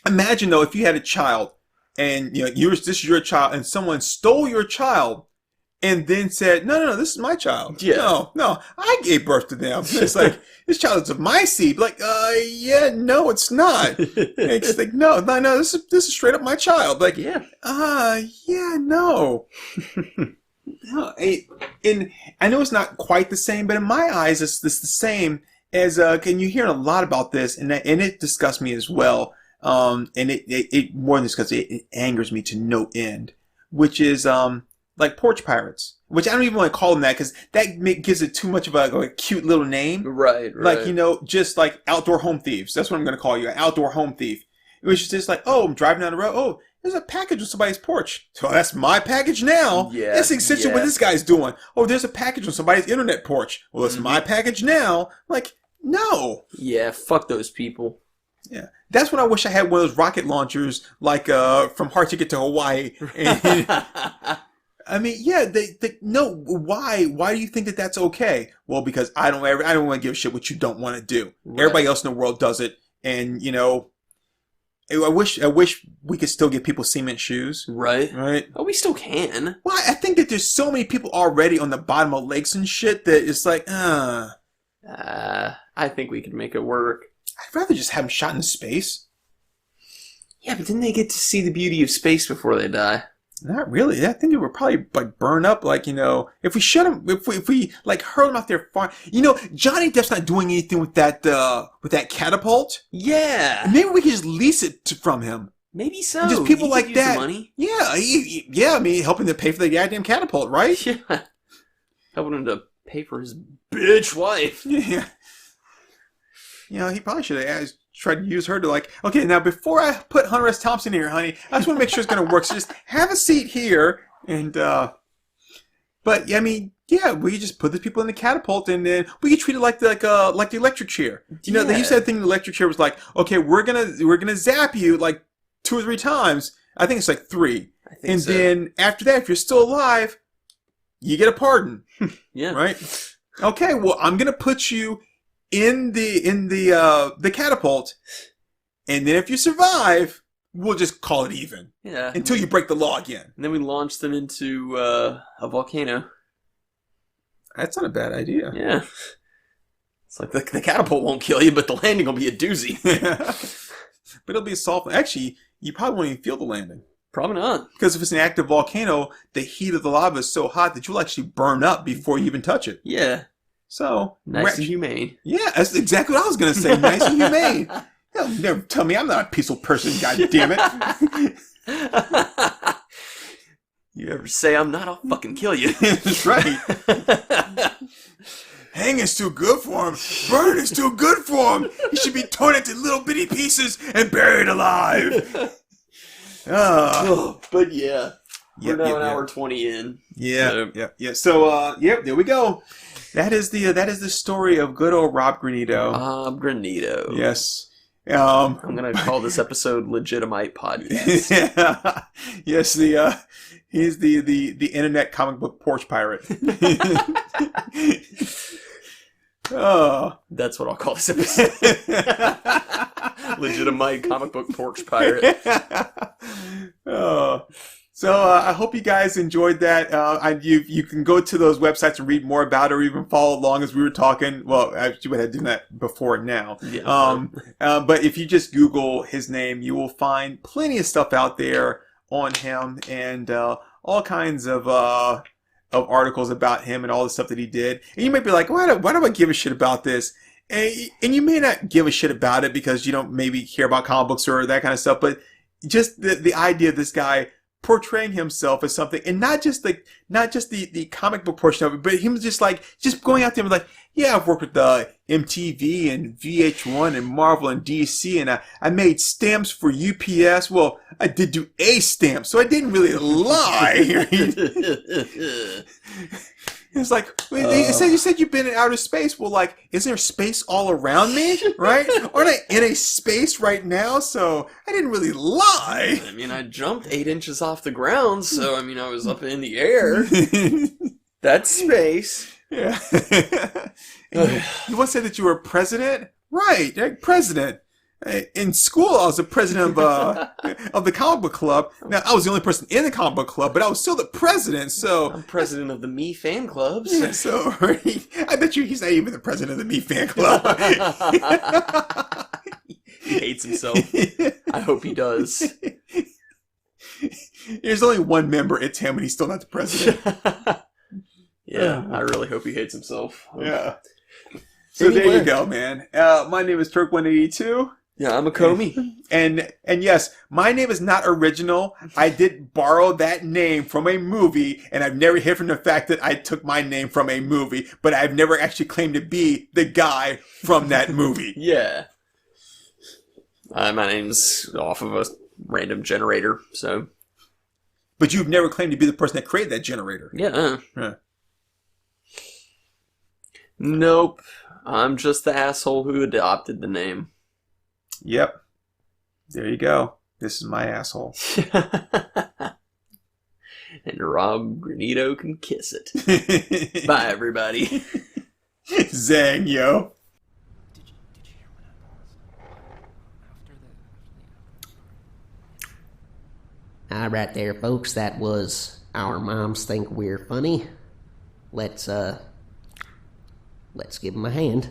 imagine though if you had a child, and this is your child, and someone stole your child, and then said, no, this is my child. Yeah. No, I gave birth to them. It's like, this child is of my seed. Like, yeah, no, it's not. It's like, no, this is straight up my child. Like, yeah, no. No, and I know it's not quite the same, but in my eyes, it's the same as, and you're hearing a lot about this, and it disgusts me as well. And it more than disgusts, it angers me to no end, which is, like Porch Pirates, which I don't even want to call them that because that gives it too much of a cute little name. Right. Like, just like outdoor home thieves. That's what I'm going to call you, an outdoor home thief. It was just like, oh, I'm driving down the road. Oh, there's a package on somebody's porch. So that's my package now. Yeah. That's essentially what this guy's doing. Oh, there's a package on somebody's internet porch. Well, it's my package now. Like, no. Yeah, fuck those people. Yeah. That's when I wish I had one of those rocket launchers, like from Hard Ticket to Hawaii. And, I mean, yeah, no. Why do you think that that's okay? Well, because I don't want to give a shit what you don't want to do. Right. Everybody else in the world does it, and I wish we could still give people cement shoes. Right. Right. Oh, we still can. Well, I think that there's so many people already on the bottom of lakes and shit that it's like, I think we could make it work. I'd rather just have them shot into space. Yeah, but then they get to see the beauty of space before they die. Not really. I think it would probably like burn up. Like, if we shut him, if we like hurl him out there far. Johnny Depp's not doing anything with that catapult. Yeah. Maybe we could just lease it from him. Maybe so. Just people he like could use that. The money. Yeah. I mean, helping to pay for the goddamn catapult, right? Yeah. Helping him to pay for his bitch wife. Yeah. He probably should have tried to use her to like, okay, now before I put Hunter S. Thompson here, honey, I just want to make sure it's going to work. So just have a seat here. And, but I mean, yeah, we could just put the people in the catapult and then we could treat it like the electric chair. They used to have a thing in the electric chair was like, okay, we're going to zap you like 2 or 3 times. I think it's like 3. I think so. Then after that, if you're still alive, you get a pardon. Yeah. Right? Okay, well, I'm going to put you in the catapult, and then if you survive, we'll just call it even. Yeah. Until you break the law again. And then we launch them into a volcano. That's not a bad idea. Yeah. It's like the catapult won't kill you, but the landing will be a doozy. But it'll be soft. Actually, you probably won't even feel the landing. Probably not. Because if it's an active volcano, the heat of the lava is so hot that you'll actually burn up before you even touch it. Yeah. So nice and humane. Yeah, that's exactly what I was going to say. Nice and humane. You'll never tell me I'm not a peaceful person, God damn it. You ever say I'm not, I'll fucking kill you. That's right. Hang is too good for him. Burn is too good for him. He should be torn into little bitty pieces and buried alive. But yeah. We're now an hour 20 in. Yeah. So, there we go. That is the story of good old Rob Granito. Rob Granito. Yes. I'm gonna call this episode Legit-o-mite podcast. Yeah. Yes. He's the internet comic book porch pirate. Oh, that's what I'll call this episode. Legit-o-mite comic book porch pirate. Oh. So I hope you guys enjoyed that. You can go to those websites and read more about it, or even follow along as we were talking. Well, actually, we had done that before now. Yeah. But if you just Google his name, you will find plenty of stuff out there on him and all kinds of articles about him and all the stuff that he did. And you might be like, why do I give a shit about this? And you may not give a shit about it because you don't maybe care about comic books or that kind of stuff. But just the idea of this guy portraying himself as something, and not just the comic book portion of it, but him just going out there and like, yeah, I've worked with MTV and VH1 and Marvel and DC, and I made stamps for UPS. Well, I did do a stamp, so I didn't really lie. It's like, you said you've been in outer space. Well, like, isn't there space all around me, right? Aren't I in a space right now? So I didn't really lie. I mean, I jumped 8 inches off the ground, so I mean, I was up in the air. That's space. Yeah. You once said that you were president? Right, president. In school, I was the president of the comic book club. Now, I was the only person in the comic book club, but I was still the president, so... I'm president of the Me fan clubs. Yeah, so I bet you he's not even the president of the Me fan club. He hates himself. I hope he does. There's only one member, it's him, and he's still not the president. Yeah, I really hope he hates himself. Yeah. So anyway. There you go, man. My name is Turk 182. Yeah, I'm Acomi. And yes, my name is not original. I did borrow that name from a movie, and I've never hid from the fact that I took my name from a movie, but I've never actually claimed to be the guy from that movie. Yeah. My name's off of a random generator, so... But you've never claimed to be the person that created that generator. Yeah. Huh. Nope. I'm just the asshole who adopted the name. Yep. There you go. This is my asshole. And Rob Granito can kiss it. Bye, everybody. Zang, yo. All right there, folks. That was Our Moms Think We're Funny. Let's give them a hand.